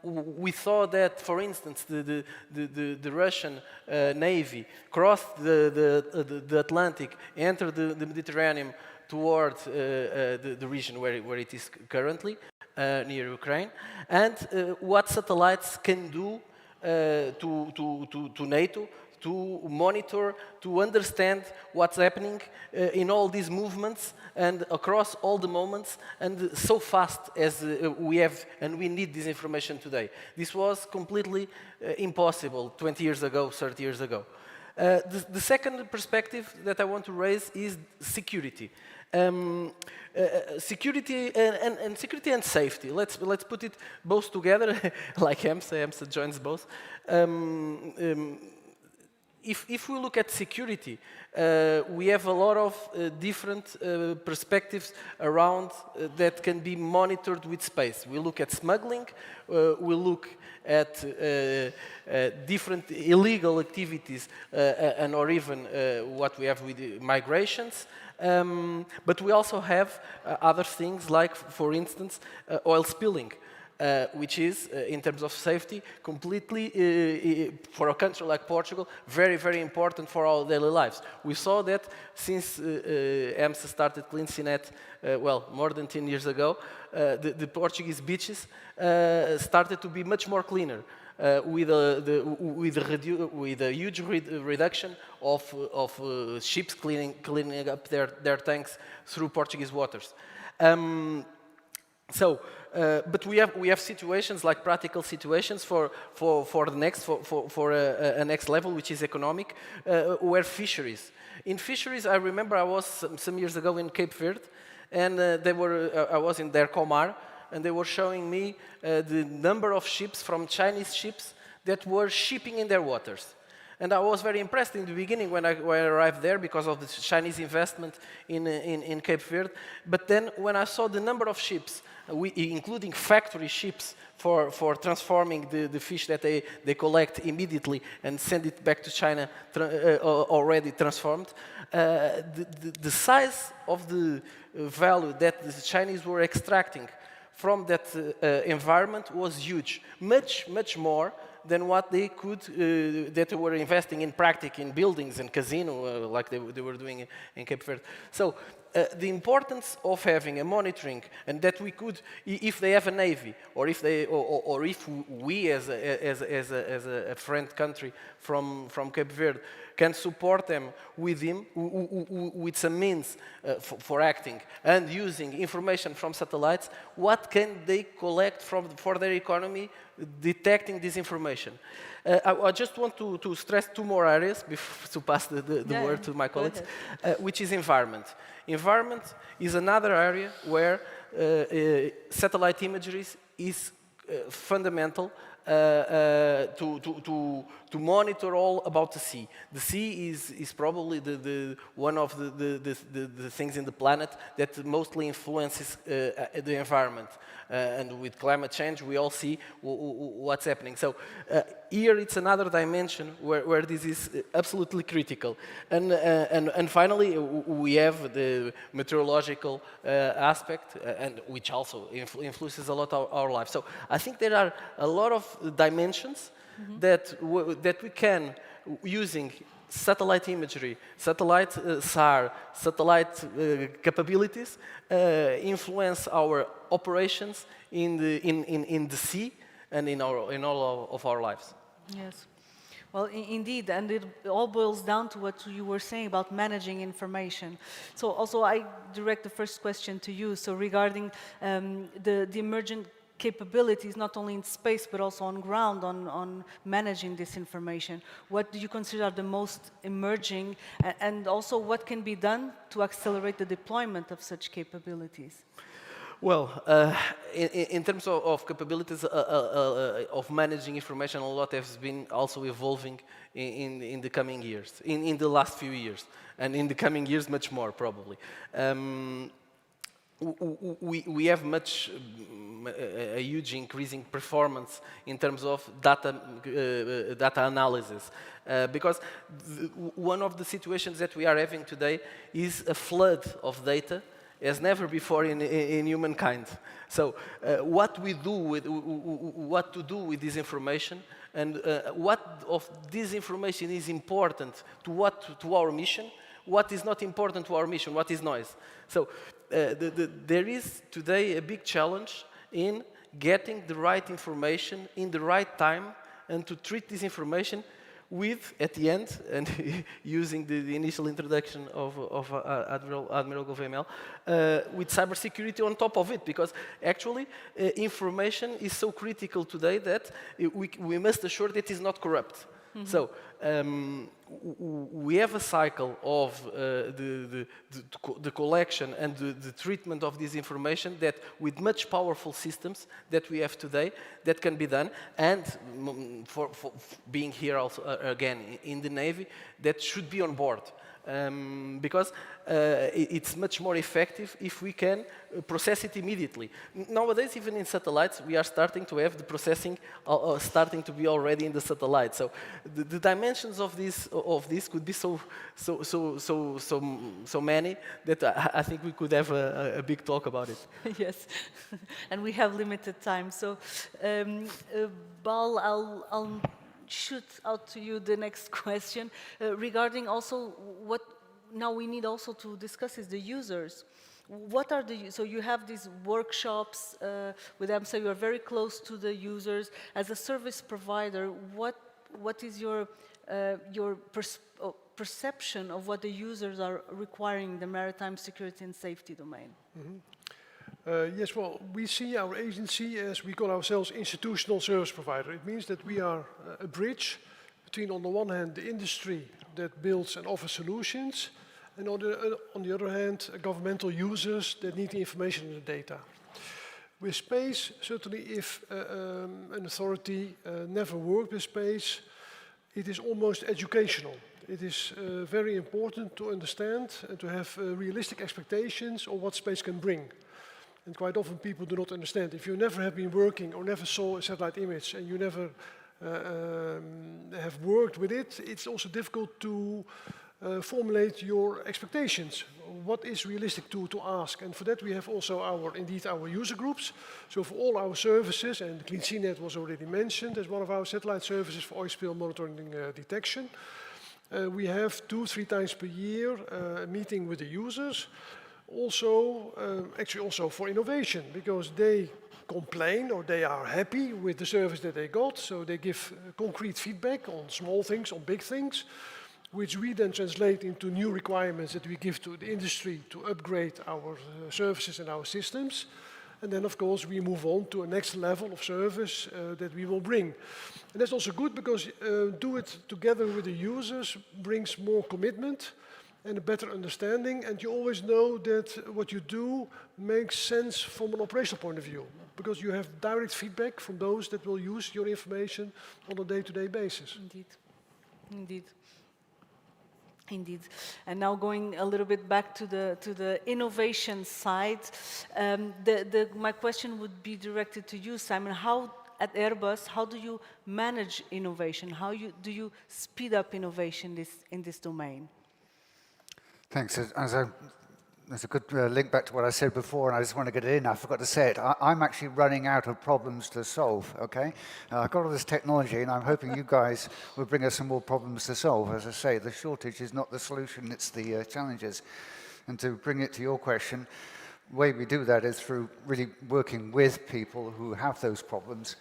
We saw that, for instance, the Russian Navy crossed the Atlantic, entered the Mediterranean towards the region where it is currently, near Ukraine, and what satellites can do to NATO, to monitor, to understand what's happening in all these movements and across all the moments, and so fast as we have, and we need this information today. This was completely impossible 20 years ago, 30 years ago. The second perspective that I want to raise is security. Security and safety. Let's put it both together, like EMSA joins both. If we look at security, we have a lot of different perspectives around that can be monitored with space. We look at smuggling, we look at different illegal activities, or even what we have with migrations. But we also have other things like, for instance, oil spilling. Which is, in terms of safety, completely, for a country like Portugal, very, very important for our daily lives. We saw that since EMSA started CleanSeaNet, well, more than 10 years ago, the Portuguese beaches started to be much more cleaner, with a huge reduction of ships cleaning up their tanks through Portuguese waters. But we have situations like practical situations for a next level, which is economic, where fisheries. In fisheries, I remember I was some years ago in Cape Verde, and I was in their Comar, and they were showing me the number of ships from Chinese ships that were shipping in their waters. And I was very impressed in the beginning when I arrived there because of the Chinese investment in Cape Verde. But then when I saw the number of ships, including factory ships for transforming the fish that they collect immediately and send it back to China already transformed, the size of the value that the Chinese were extracting from that environment was huge, much more than what they could, that they were investing in practice, in buildings and casino, like they were doing in Cape Verde. So the importance of having a monitoring, and that we could, if they have a navy, or if we as a friend country from Cape Verde can support them with some means for acting and using information from satellites, what can they collect for their economy detecting this information? I just want to stress 2 more areas before to pass the word to my colleagues, which is environment. Environment is another area where satellite imagery is fundamental to monitor all about the sea. The sea is probably one of the things in the planet that mostly influences the environment. And with climate change, we all see what's happening. So here it's another dimension where this is absolutely critical. And finally, we have the meteorological aspect, and which also influences a lot our life. So I think there are a lot of dimensions that we can, using satellite imagery, satellite SAR, satellite capabilities influence our operations in the sea and in all of our lives. Yes. Well, indeed, and it all boils down to what you were saying about managing information. So also I direct the first question to you. So regarding the emergent capabilities, not only in space, but also on ground, on managing this information, what do you consider are the most emerging, and also what can be done to accelerate the deployment of such capabilities? Well, in terms of capabilities of managing information, a lot has been also evolving in the coming years, in the last few years, and in the coming years much more probably. We have a huge increasing performance in terms of data analysis, because one of the situations that we are having today is a flood of data as never before in humankind. So what to do with this information, and what of this information is important to our mission, what is not important to our mission, what is noise. So there is today a big challenge in getting the right information in the right time, and to treat this information with, at the end, and using the initial introduction of Admiral Gouveia-Mel, with cybersecurity on top of it, because actually information is so critical today that we must assure that it is not corrupt. Mm-hmm. So we have a cycle of the collection and the treatment of this information that, with much powerful systems that we have today, that can be done. And for being here also again in the Navy, that should be on board. Because it's much more effective if we can process it immediately. Nowadays, even in satellites, we are starting to have the processing starting to be already in the satellite. So the dimensions of this could be so many that I think we could have a big talk about it. Yes, and we have limited time. So, Bal, I'll shoot out to you the next question regarding also what now we need also to discuss is the users. What are so you have these workshops with them, so you're very close to the users. As a service provider, what is your perception of what the users are requiring in the maritime security and safety domain? Mm-hmm. Yes, well, we see our agency as we call ourselves institutional service provider. It means that we are a bridge between, on the one hand, the industry that builds and offers solutions, and on the other hand, governmental users that need the information and the data. With space, certainly if an authority never worked with space, it is almost educational. It is very important to understand and to have realistic expectations of what space can bring. And quite often people do not understand. If you never have been working or never saw a satellite image and you never have worked with it, it's also difficult to formulate your expectations. What is realistic to ask? And for that we have also our user groups. So for all our services, and Clean CNET was already mentioned as one of our satellite services for oil spill monitoring detection, we have 2-3 times per year a meeting with the users. Also, actually also for innovation, because they complain or they are happy with the service that they got, so they give concrete feedback on small things, on big things, which we then translate into new requirements that we give to the industry to upgrade our services and our systems. And then, of course, we move on to a next level of service that we will bring. And that's also good because do it together with the users brings more commitment and a better understanding, and you always know that what you do makes sense from an operational point of view, because you have direct feedback from those that will use your information on a day-to-day basis. Indeed, indeed. Indeed. And now going a little bit back to the innovation side, my question would be directed to you, Simon. How, at Airbus, how do you manage innovation? How do you speed up innovation in this domain? Thanks. As I There's a good link back to what I said before, and I just want to get it in. I forgot to say it. I'm actually running out of problems to solve, okay? I've got all this technology, and I'm hoping you guys will bring us some more problems to solve. As I say, the shortage is not the solution, it's the challenges. And to bring it to your question, the way we do that is through really working with people who have those problems.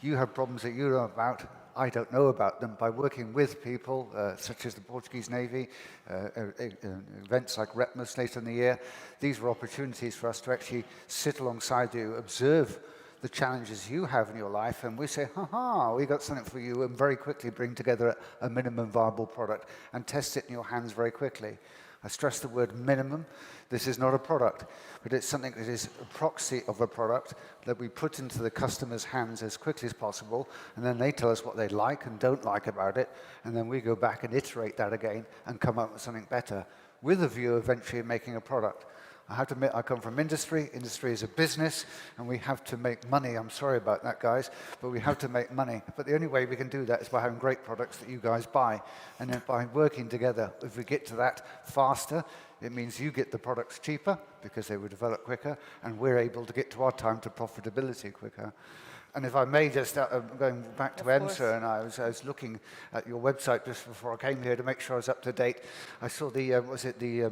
You have problems that you know about. I don't know about them. By working with people, such as the Portuguese Navy, events like REPMUS later in the year, these were opportunities for us to actually sit alongside you, observe the challenges you have in your life, and we say, ha-ha, we got something for you, and very quickly bring together a minimum viable product and test it in your hands very quickly. I stress the word minimum. This is not a product, but it's something that is a proxy of a product that we put into the customer's hands as quickly as possible, and then they tell us what they like and don't like about it, and then we go back and iterate that again and come up with something better, with a view eventually of making a product. I have to admit, I come from industry. Industry is a business, and we have to make money. I'm sorry about that, guys, but we have to make money. But the only way we can do that is by having great products that you guys buy. And then by working together, if we get to that faster, it means you get the products cheaper, because they were developed quicker, and we're able to get to our time to profitability quicker. And if I may just, going back to EMSA, and I was looking at your website just before I came here to make sure I was up to date. I saw the,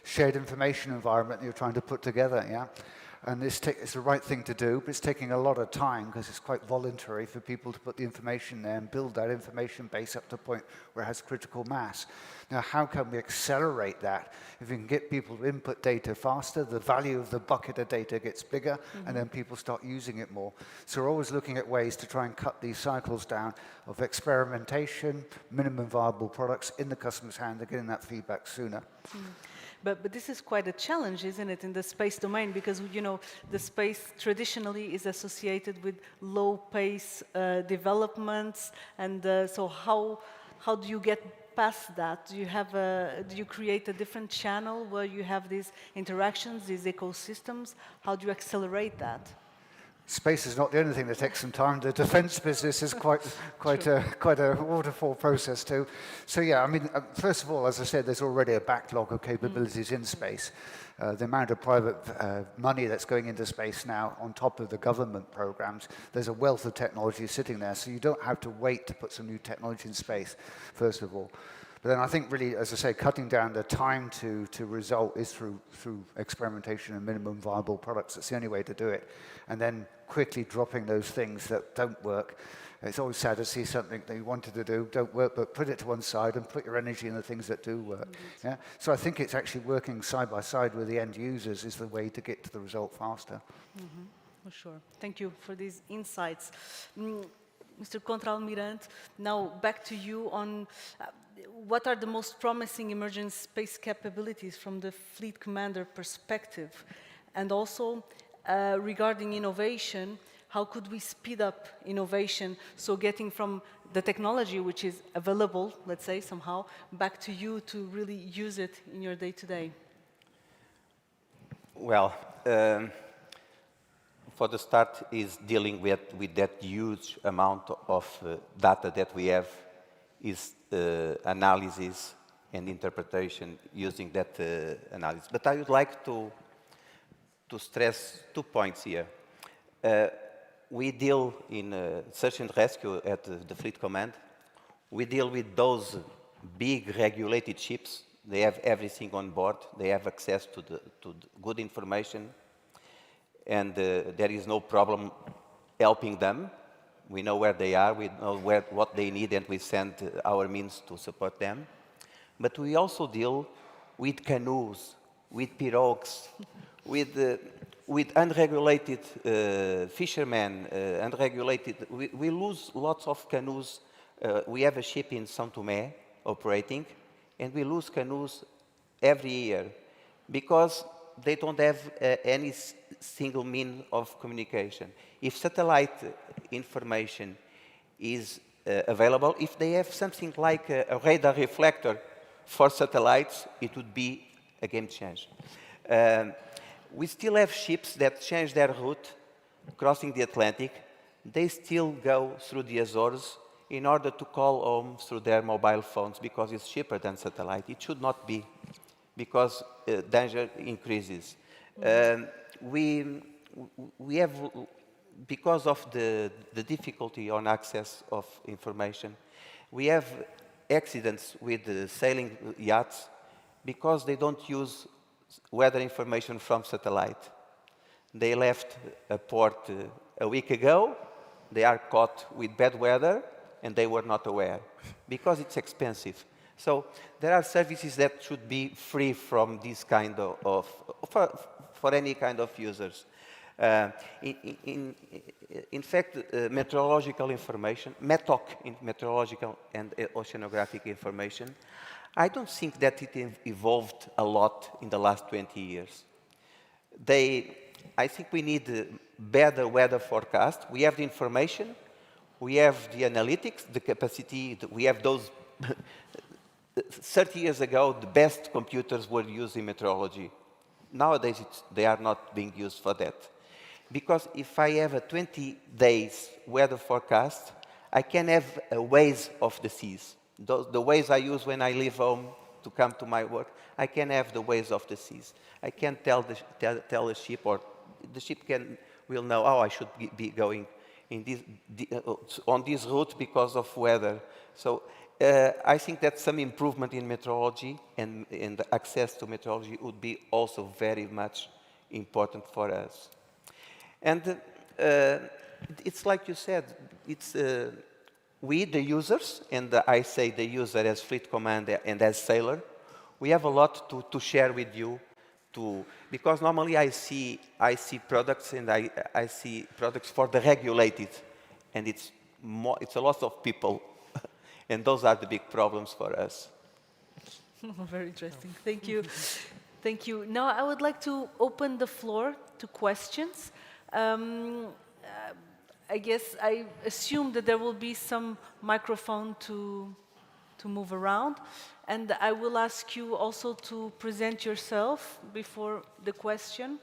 shared information environment that you're trying to put together, yeah? And it's the right thing to do, but it's taking a lot of time because it's quite voluntary for people to put the information there and build that information base up to a point where it has critical mass. Now, how can we accelerate that? If we can get people to input data faster, the value of the bucket of data gets bigger, and then people start using it more. So we're always looking at ways to try and cut these cycles down of experimentation, minimum viable products in the customer's hand, and getting that feedback sooner. But this is quite a challenge, isn't it, in the space domain? Because, you know, the space traditionally is associated with low-pace developments, and so how do you get past that? Do you create a different channel where you have these interactions, these ecosystems? How do you accelerate that? Space is not the only thing that takes some time. The defense business is quite a waterfall process too. So yeah, I mean, first of all, as I said, there's already a backlog of capabilities in space. The amount of private money that's going into space now on top of the government programs, there's a wealth of technology sitting there. So you don't have to wait to put some new technology in space, first of all. But then I think really, as I say, cutting down the time to result is through experimentation and minimum viable products. That's the only way to do it. And then quickly dropping those things that don't work. It's always sad to see something that you wanted to do, don't work, but put it to one side and put your energy in the things that do work. Yeah? So I think it's actually working side by side with the end users is the way to get to the result faster. For sure. Thank you for these insights. Mr. Contra-Almirante, now back to you on what are the most promising emerging space capabilities from the fleet commander perspective? And also, regarding innovation, how could we speed up innovation? So getting from the technology which is available, let's say, somehow, back to you to really use it in your day-to-day. Well, for the start is dealing with that huge amount of data that we have, is analysis and interpretation using that analysis. But I would like to stress 2 points here. We deal in search and rescue at the Fleet Command. We deal with those big regulated ships. They have everything on board. They have access to the good information. And there is no problem helping them. We know where they are, we know what they need, and we send our means to support them. But we also deal with canoes, with pirogues, with unregulated fishermen, unregulated. We lose lots of canoes. We have a ship in São Tomé operating, and we lose canoes every year because they don't have any single means of communication. If satellite information is available, if they have something like a radar reflector for satellites, it would be a game changer. We still have ships that change their route, crossing the Atlantic. They still go through the Azores in order to call home through their mobile phones because it's cheaper than satellite. It should not be. because danger increases. We have, because of the difficulty on access of information, we have accidents with the sailing yachts because they don't use weather information from satellite. They left a port a week ago, they are caught with bad weather, and they were not aware, because it's expensive. So there are services that should be free from this kind of for any kind of users. In fact, meteorological information, METOC, meteorological and oceanographic information, I don't think that it evolved a lot in the last 20 years. I think we need better weather forecast. We have the information, we have the analytics, the capacity, we have those 30 years ago, the best computers were used in meteorology. Nowadays, they are not being used for that. Because if I have a 20 days weather forecast, I can have a ways of the seas. The ways I use when I leave home to come to my work, I can have the ways of the seas. I can tell the ship, or the ship will know, oh, I should be going in on this route because of weather. So I think that some improvement in meteorology and the access to meteorology would be also very much important for us. And it's like you said, it's we, the users, and I say the user as fleet commander and as sailor, we have a lot to share with you. Because normally I see products, and I see products for the regulated, and it's a lot of people, and those are the big problems for us. Very interesting. Thank you. Thank you. Now I would like to open the floor to questions. I guess I assume that there will be some microphone to move around. And I will ask you also to present yourself before the question.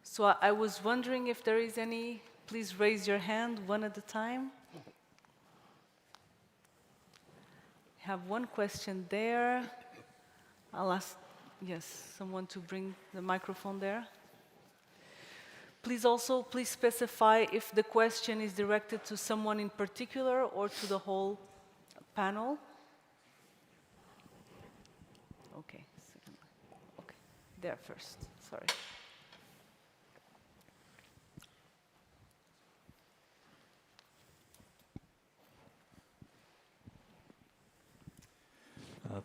So I was wondering if there is any, please raise your hand one at a time. I have one question there. I'll ask, yes, someone to bring the microphone there. Please specify if the question is directed to someone in particular or to the whole panel. Okay, okay, there first, sorry.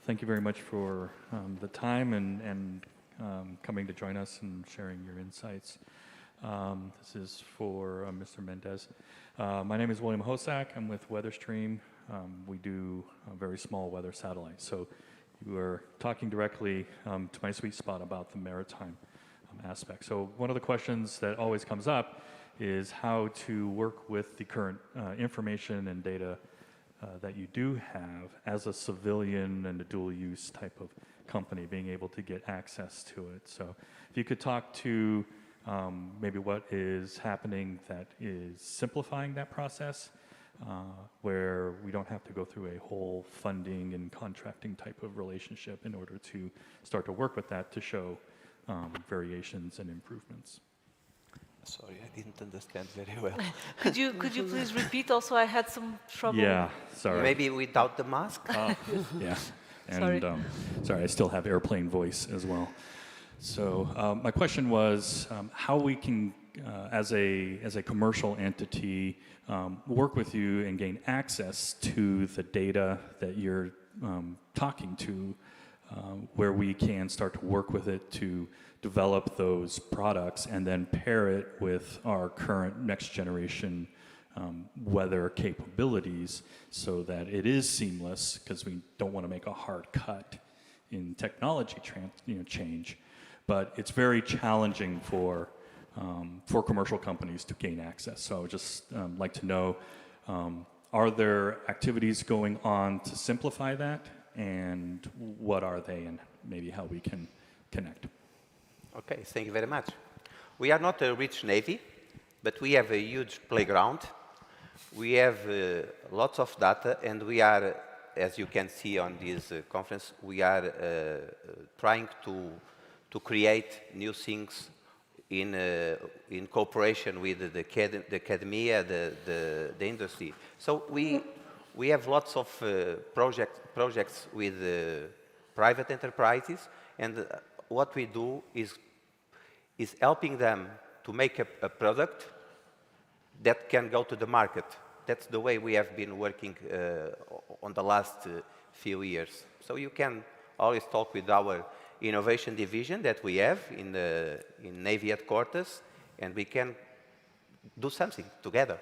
Thank you very much for the time and coming to join us and sharing your insights. This is for Mr. Mendez. My name is William Hosak. I'm with WeatherStream. We do very small weather satellites. So you are talking directly to my sweet spot about the maritime aspect. So one of the questions that always comes up is how to work with the current information and data that you do have as a civilian and a dual-use type of company, being able to get access to it. So if you could talk to maybe what is happening that is simplifying that process, where we don't have to go through a whole funding and contracting type of relationship in order to start to work with that to show variations and improvements. Sorry, I didn't understand very well. Could you please repeat? Also, I had some trouble. Yeah, sorry. Maybe without the mask? Yeah, and sorry, I still have airplane voice as well. So my question was how we can, as a commercial entity, work with you and gain access to the data that you're talking to, where we can start to work with it to develop those products and then pair it with our current next generation weather capabilities so that it is seamless, because we don't want to make a hard cut in technology change. But it's very challenging for commercial companies to gain access. So I would just like to know, are there activities going on to simplify that, and what are they, and maybe how we can connect? Okay, thank you very much. We are not a rich Navy, but we have a huge playground. We have lots of data, and we are as you can see on this conference, we are trying to create new things in cooperation with the academia, the industry. So we have lots of projects with private enterprises, and what we do is helping them to make a product that can go to the market. That's the way we have been working on the last few years. So you can always talk with our innovation division that we have in Navy headquarters, and we can do something together.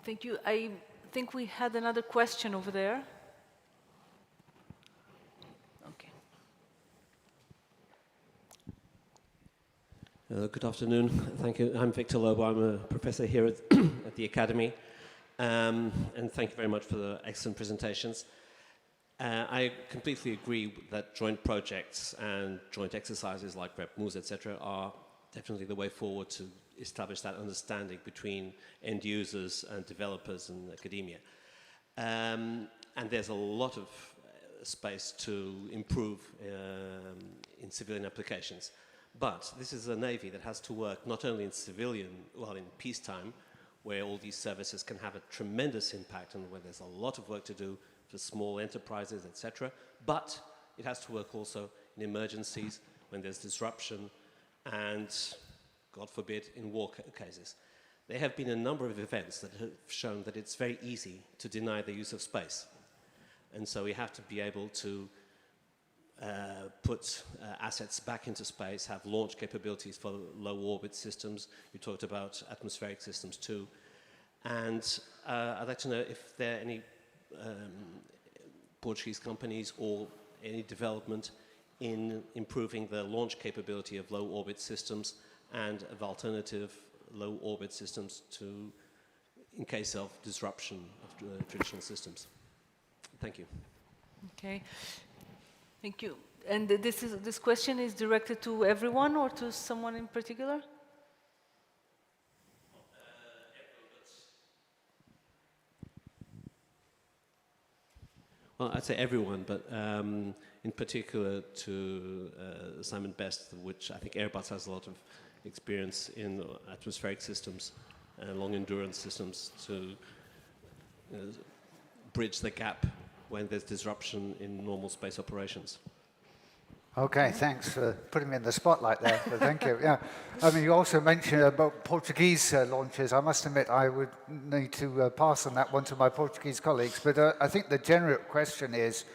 Thank you. I think we had another question over there. Okay. Good afternoon. Thank you. I'm Victor Lobo. I'm a professor here at the Academy. And thank you very much for the excellent presentations. I completely agree that joint projects and joint exercises like RepMoves, etc., are definitely the way forward to establish that understanding between end users and developers and academia. And there's a lot of space to improve in civilian applications. But this is a Navy that has to work not only in civilian, well, in peacetime, where all these services can have a tremendous impact and where there's a lot of work to do for small enterprises, etc., but it has to work also in emergencies, when there's disruption, and, God forbid, in war cases. There have been a number of events that have shown that it's very easy to deny the use of space. And so we have to be able to put assets back into space, have launch capabilities for low orbit systems. You talked about atmospheric systems too. And I'd like to know if there are any Portuguese companies or any development in improving the launch capability of low orbit systems and of alternative low orbit systems to, in case of disruption of traditional systems. Thank you. Okay. Thank you. And this question is directed to everyone or to someone in particular? Well, I'd say everyone, but in particular to Simon Best, which I think Airbus has a lot of experience in atmospheric systems and long endurance systems to bridge the gap when there's disruption in normal space operations. Okay, thanks for putting me in the spotlight there. So thank you. Yeah, I mean, you also mentioned about Portuguese launches. I must admit, I would need to pass on that one to my Portuguese colleagues. But I think the general question is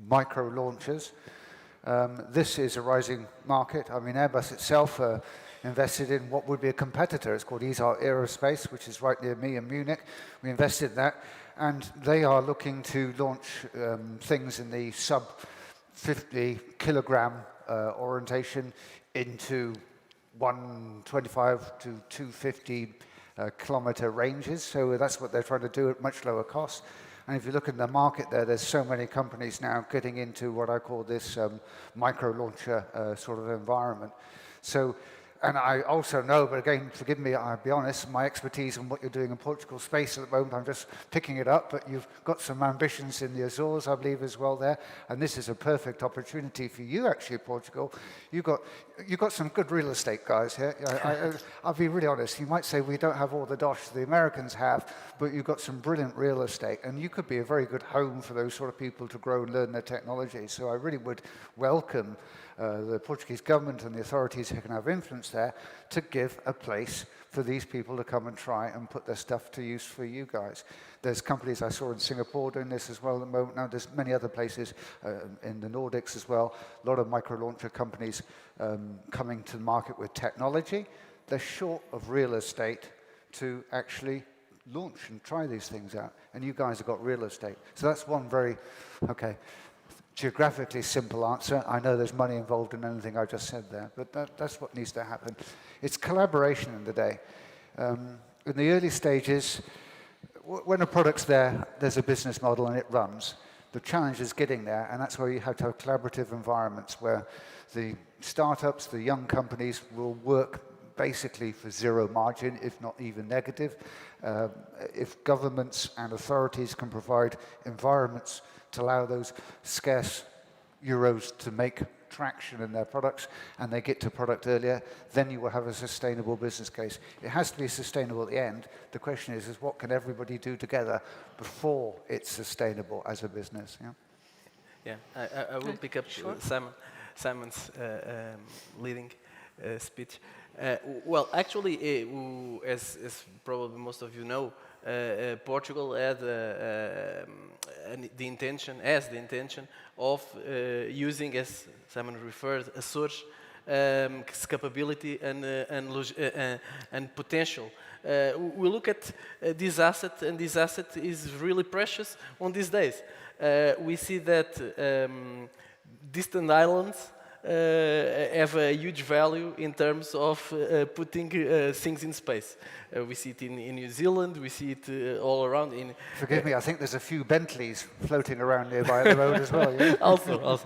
micro launchers. This is a rising market. I mean, Airbus itself invested in what would be a competitor. It's called ESA Aerospace, which is right near me in Munich. We invested in that, and they are looking to launch things in the sub 50 kilogram orientation into 125 to 250 kilometer ranges. So that's what they're trying to do at much lower cost. And if you look in the market there, there's so many companies now getting into what I call this micro launcher sort of environment. So, and I also know, but again, forgive me, I'll be honest, my expertise in what you're doing in Portugal space at the moment, I'm just picking it up, but you've got some ambitions in the Azores, I believe, as well there, and this is a perfect opportunity for you, actually, Portugal. You've got some good real estate guys here. I'll be really honest, you might say we don't have all the dosh the Americans have, but you've got some brilliant real estate, and you could be a very good home for those sort of people to grow and learn their technology. So I really would welcome the Portuguese government and the authorities who can have influence there to give a place for these people to come and try and put their stuff to use for you guys. There's companies I saw in Singapore doing this as well at the moment. Now there's many other places in the Nordics as well. A lot of micro-launcher companies coming to the market with technology. They're short of real estate to actually launch and try these things out. And you guys have got real estate. So that's one very, okay, geographically simple answer. I know there's money involved in anything I just said there, but that's what needs to happen. It's collaboration in the day. In the early stages, when a product's there, there's a business model and it runs. The challenge is getting there, and that's where you have to have collaborative environments where the startups, the young companies will work basically for zero margin, if not even negative. If governments and authorities can provide environments to allow those scarce euros to make traction in their products and they get to product earlier, then you will have a sustainable business case. It has to be sustainable at the end. The question is what can everybody do together before it's sustainable as a business? Yeah, yeah. I will pick up Simon's leading speech. Well, actually, as probably most of you know, Portugal had the intention of using, as Simon referred, a source capability and potential. We look at this asset, and this asset is really precious on these days. We see that distant islands have a huge value in terms of putting things in space. We see it in New Zealand, we see it all around. Forgive me, I think there's a few Bentleys floating around nearby at the moment as well. Yeah? also.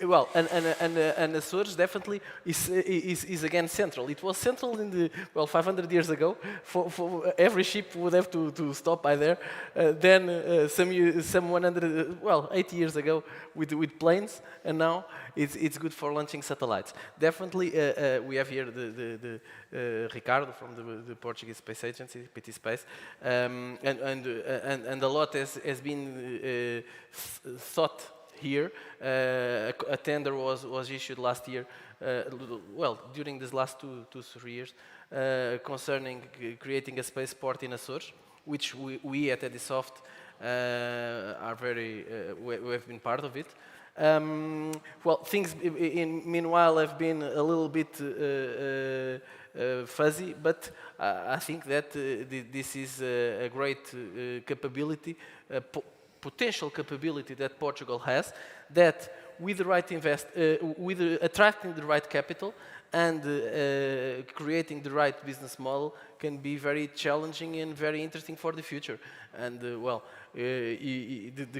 Well, and the source definitely is again central. It was central in the, 500 years ago. For every ship would have to stop by there. Then some 80 years ago with planes, and now it's good for launching satellites. Definitely, we have here the Ricardo from the Portuguese Space Agency, PT Space, and a lot has been thought here. A tender was issued last year, during these last 2-3 years, concerning creating a spaceport in Açores, which we at Edisoft are very, we have been part of it. Things meanwhile have been a little bit fuzzy, but I think that this is a great capability, potential capability that Portugal has, that with the right with attracting the right capital and creating the right business model can be very challenging and very interesting for the future. And the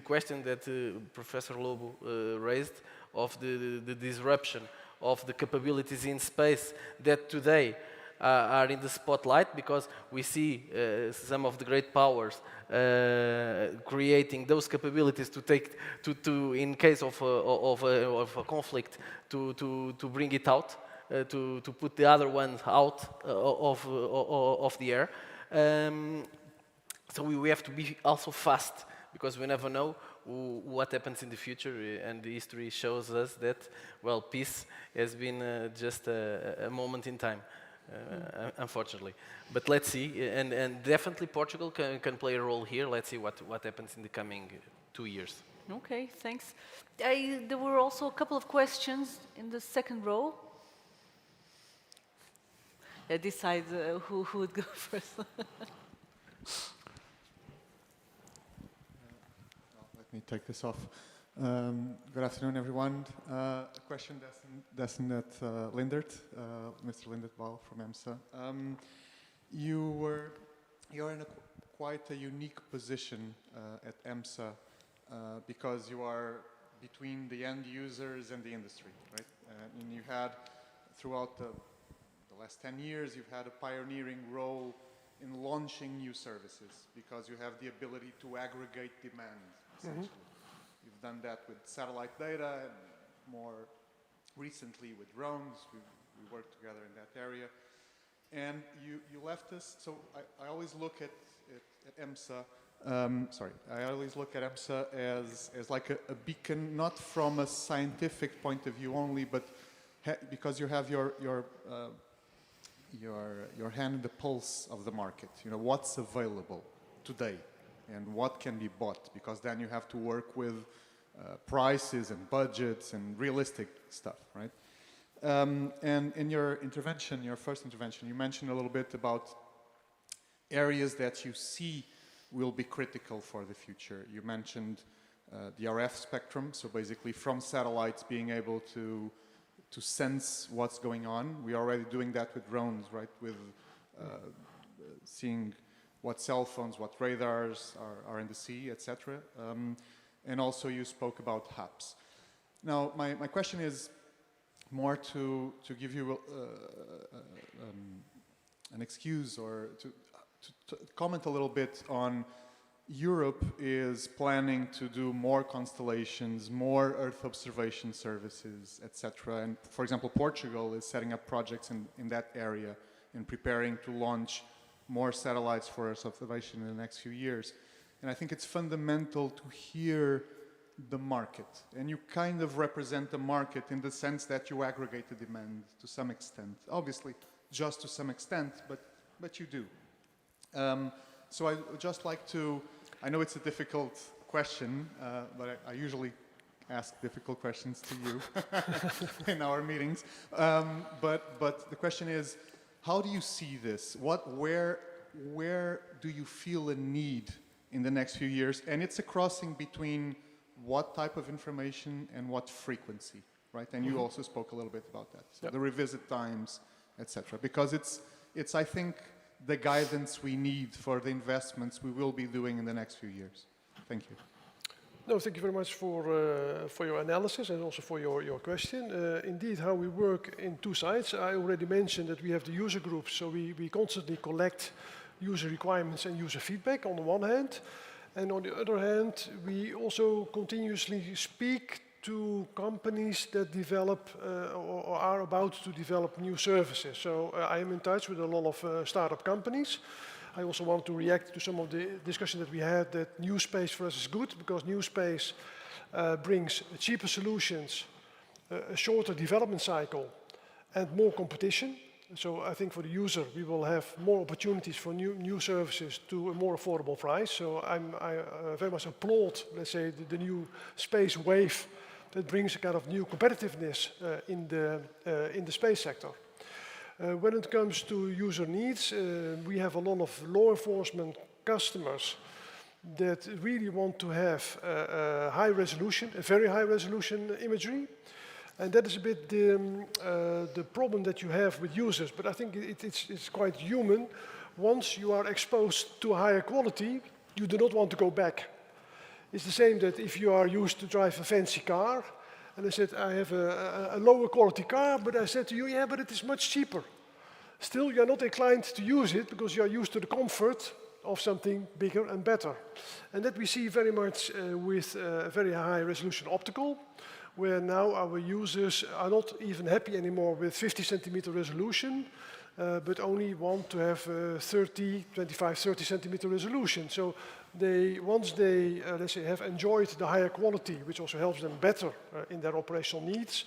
question that Professor Lobo raised of the disruption of the capabilities in space that today are in the spotlight, because we see some of the great powers creating those capabilities to take to in case of a conflict to bring it out, to put the other ones out of the air. So we have to be also fast, because we never know what happens in the future, and the history shows us that, peace has been just a moment in time, unfortunately. But let's see, and definitely Portugal can play a role here. Let's see what happens in the coming 2 years. Okay, thanks. There were also a couple of questions in the second row. Decide who would go first. Let me take this off. Good afternoon, everyone. A question destined at Lindert, Mr. Lindert Bouw from EMSA. You're in quite a unique position at EMSA because you are between the end users and the industry, right? And you had, throughout the last 10 years, you've had a pioneering role in launching new services because you have the ability to aggregate demand, essentially. Mm-hmm. You've done that with satellite data, and more recently with drones. We worked together in that area. And you left us, so I always look at EMSA, I always look at EMSA as like a beacon, not from a scientific point of view only, but because you have your hand in the pulse of the market. You know, what's available today and what can be bought, because then you have to work with prices and budgets and realistic stuff, right? And in your intervention, your first intervention, you mentioned a little bit about areas that you see will be critical for the future. You mentioned the RF spectrum, so basically from satellites being able to sense what's going on. We're already doing that with drones, right? With seeing what cell phones, what radars are in the sea, etc. And also you spoke about hubs. Now, my question is, more to give you an excuse or to comment a little bit on Europe is planning to do more constellations, more Earth observation services, etc. And for example, Portugal is setting up projects in that area and preparing to launch more satellites for Earth observation in the next few years. And I think it's fundamental to hear the market. And you kind of represent the market in the sense that you aggregate the demand to some extent. Obviously, just to some extent, but you do. So I would just like to, I know it's a difficult question, but I usually ask difficult questions to you in our meetings. But the question is, how do you see this? Where do you feel a need in the next few years? And it's a crossing between what type of information and what frequency, right? And you also spoke a little bit about that. So the revisit times, etc. Because it's I think the guidance we need for the investments we will be doing in the next few years. Thank you. No, thank you very much for your analysis and also for your question. Indeed, how we work in two sides. I already mentioned that we have the user groups, so we constantly collect user requirements and user feedback on the one hand. And on the other hand, we also continuously speak to companies that develop or are about to develop new services. So I am in touch with a lot of startup companies. I also want to react to some of the discussion that we had that new space for us is good because new space brings cheaper solutions, a shorter development cycle, and more competition. So I think for the user, we will have more opportunities for new services to a more affordable price. So I very much applaud, let's say, the new space wave that brings a kind of new competitiveness in the space sector. When it comes to user needs, we have a lot of law enforcement customers that really want to have high resolution, a very high resolution imagery. And that is a bit the problem that you have with users. But I think it's quite human. Once you are exposed to a higher quality, you do not want to go back. It's the same that if you are used to drive a fancy car, and I said, I have a lower quality car, but I said to you, yeah, but it is much cheaper. Still, you're not inclined to use it because you are used to the comfort of something bigger and better. And that we see very much with very high resolution optical, where now our users are not even happy anymore with 50 centimeter resolution, but only want to have 25, 30 centimeter resolution. So once they, let's say, have enjoyed the higher quality, which also helps them better in their operational needs,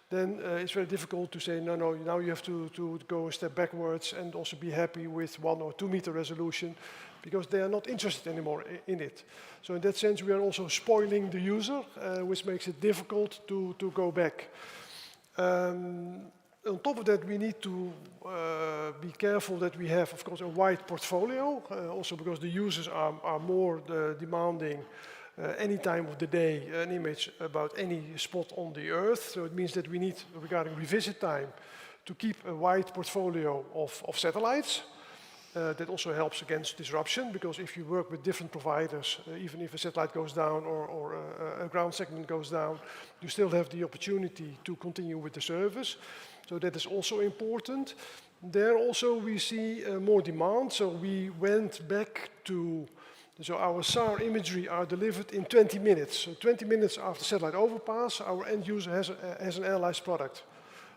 then it's very difficult to say, no, now you have to go a step backwards and also be happy with 1 or 2 meter resolution, because they are not interested anymore in it. So in that sense, we are also spoiling the user, which makes it difficult to go back. On top of that, we need to be careful that we have, of course, a wide portfolio, also because the users are more demanding any time of the day an image about any spot on the Earth. So it means that we need, regarding revisit time, to keep a wide portfolio of satellites. That also helps against disruption, because if you work with different providers, even if a satellite goes down or a ground segment goes down, you still have the opportunity to continue with the service. So that is also important. There also we see more demand. So we went back to, so our SAR imagery are delivered in 20 minutes. So 20 minutes after satellite overpass, our end user has an analyzed product.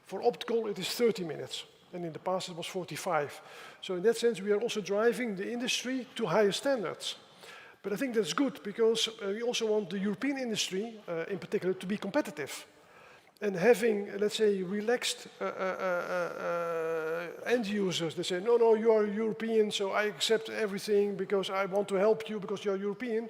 For optical, it is 30 minutes. And in the past, it was 45. So in that sense, we are also driving the industry to higher standards. But I think that's good, because we also want the European industry, in particular, to be competitive. And having, let's say, relaxed end users that say, no, you are European, so I accept everything because I want to help you because you're European,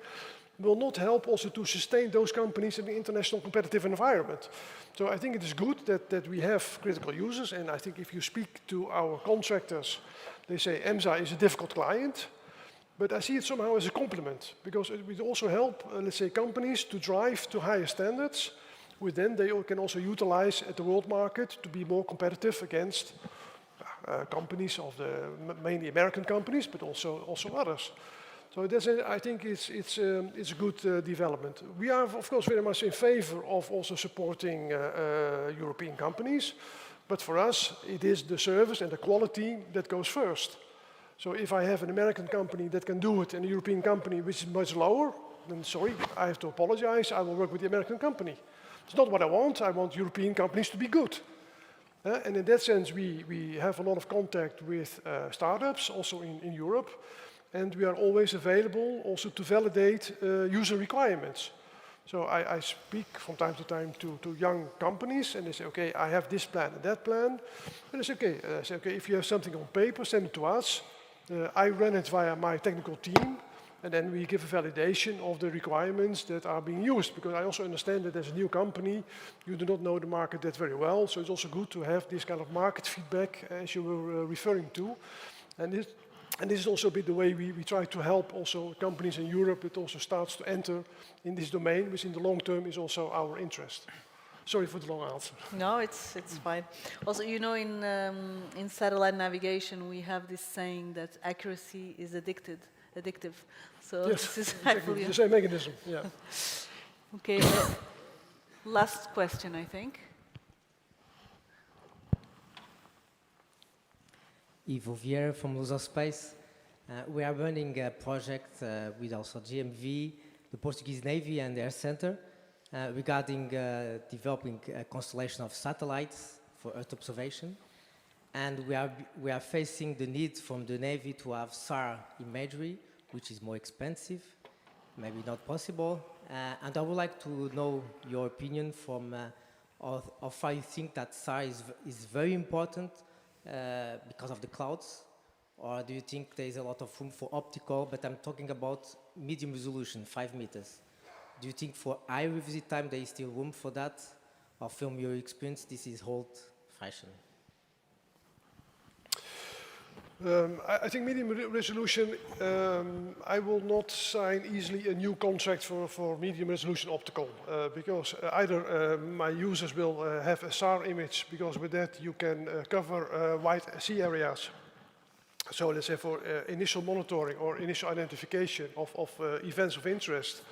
will not help also to sustain those companies in the international competitive environment. So I think it is good that we have critical users, and I think if you speak to our contractors, they say EMSA is a difficult client, but I see it somehow as a compliment, because it will also help, let's say, companies to drive to higher standards, which then they can also utilize at the world market to be more competitive against companies of the mainly American companies, but also others. So that's I think it's a good development. We are, of course, very much in favor of also supporting European companies, but for us, it is the service and the quality that goes first. So if I have an American company that can do it and a European company which is much lower, then sorry, I have to apologize, I will work with the American company. It's not what I want European companies to be good. And in that sense, we have a lot of contact with startups, also in Europe, and we are always available also to validate user requirements. So I speak from time to time to young companies, and they say, okay, I have this plan and that plan. And I say, okay, if you have something on paper, send it to us. I run it via my technical team, and then we give a validation of the requirements that are being used. Because I also understand that as a new company, you do not know the market that very well. So it's also good to have this kind of market feedback, as you were referring to. And this is also a bit the way we try to help also companies in Europe that also starts to enter in this domain, which in the long term is also our interest. Sorry for the long answer. No, it's fine. Also, you know, in satellite navigation, we have this saying that accuracy is addictive. So yes, this is exactly the same mechanism. Yeah. Okay. Last question, I think. Ivo Vieira from Lusospace. We are running a project with also GMV, the Portuguese Navy and Air Center regarding developing a constellation of satellites for Earth observation. And we are facing the need from the Navy to have SAR imagery, which is more expensive, maybe not possible. And I would like to know your opinion from how far you think that SAR is very important because of the clouds, or do you think there is a lot of room for optical, but I'm talking about medium resolution, 5 meters. Do you think for high revisit time there is still room for that, or from your experience this is old fashion? I think medium resolution, I will not sign easily a new contract for medium resolution optical because either my users will have a SAR image, because with that you can cover wide sea areas. So let's say for initial monitoring or initial identification of events of interest,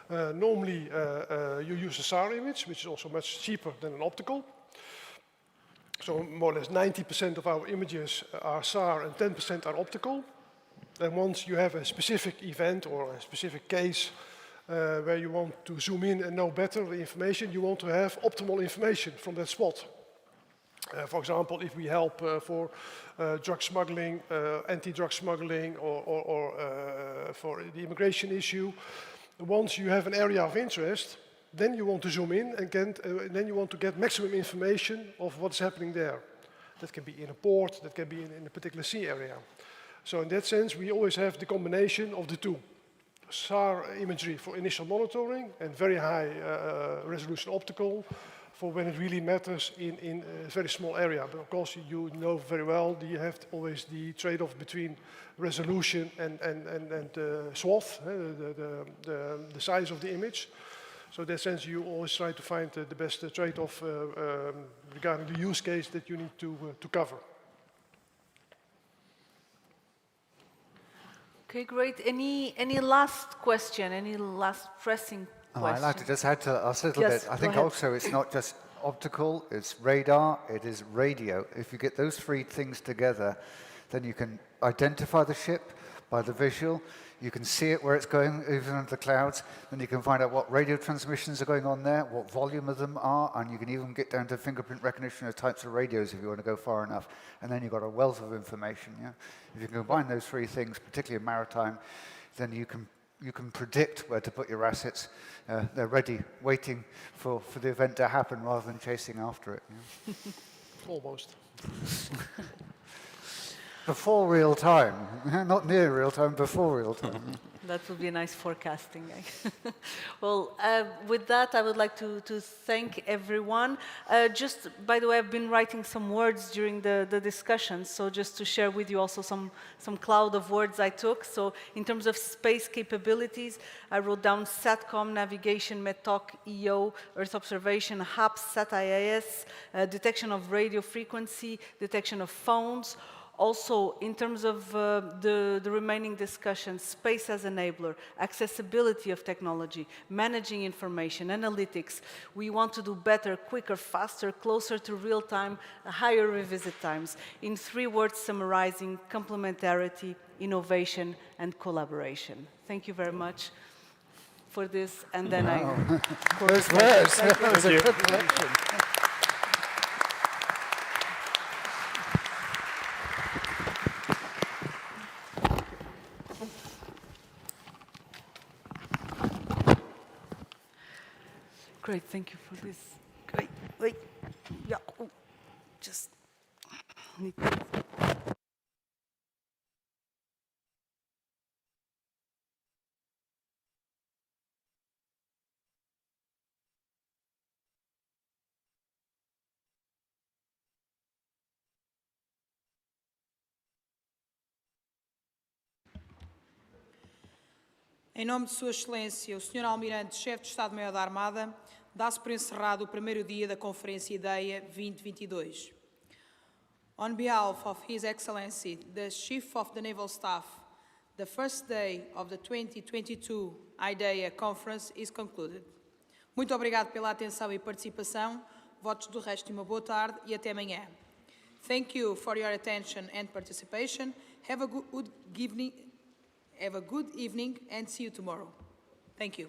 normally you use a SAR image, which is also much cheaper than an optical. So more or less 90% of our images are SAR and 10% are optical. And once you have a specific event or a specific case where you want to zoom in and know better the information, you want to have optimal information from that spot. For example, if we help for drug smuggling, anti-drug smuggling, or for the immigration issue, once you have an area of interest, then you want to zoom in and then you want to get maximum information of what's happening there. That can be in a port, that can be in a particular sea area. So in that sense, we always have the combination of the two. SAR imagery for initial monitoring and very high resolution optical for when it really matters in a very small area. But of course, you know very well, you have always the trade-off between resolution and swath, the size of the image. So in that sense, you always try to find the best trade-off regarding the use case that you need to cover. Okay, great. Any last question? Any last pressing question? I'd like to just add to us a little bit. I think also it's not just optical, it's radar, it is radio. If you get those three things together, then you can identify the ship by the visual. You can see it where it's going, even under the clouds. Then you can find out what radio transmissions are going on there, what volume of them are, and you can even get down to fingerprint recognition of types of radios if you want to go far enough. And then you've got a wealth of information. Yeah? If you can combine those three things, particularly in maritime, then you can predict where to put your assets. They're ready, waiting for the event to happen rather than chasing after it. Yeah? Almost. Before real time, not near real time, before real time. That would be a nice forecasting. Well, with that, I would like to thank everyone. Just, by the way, I've been writing some words during the discussion, so just to share with you also some cloud of words I took. So in terms of space capabilities, I wrote down SATCOM, navigation, METOC, EO, Earth observation, HAPS, SAT-IIS, detection of radio frequency, detection of phones. Also, in terms of the remaining discussions, space as enabler, accessibility of technology, managing information, analytics, we want to do better, quicker, faster, closer to real time, higher revisit times. In 3 words summarizing: complementarity, innovation, and collaboration. Thank you very much for this, and then Those words. Thank That was a good collection. Great, thank you for this. Great, wait, yeah, just need to. Em nome de Sua Excelência, o Sr. Almirante, Chefe de Estado-Maior da Armada, dá-se por encerrado o primeiro dia da Conferência IDEIA 2022. On behalf of His Excellency, the Chief of the Naval Staff, the first day of the 2022 IDEIA Conference is concluded. Muito obrigado pela atenção e participação. Votos do resto de uma boa tarde e até amanhã. Thank you for your attention and participation. Have a good evening and see you tomorrow. Thank you.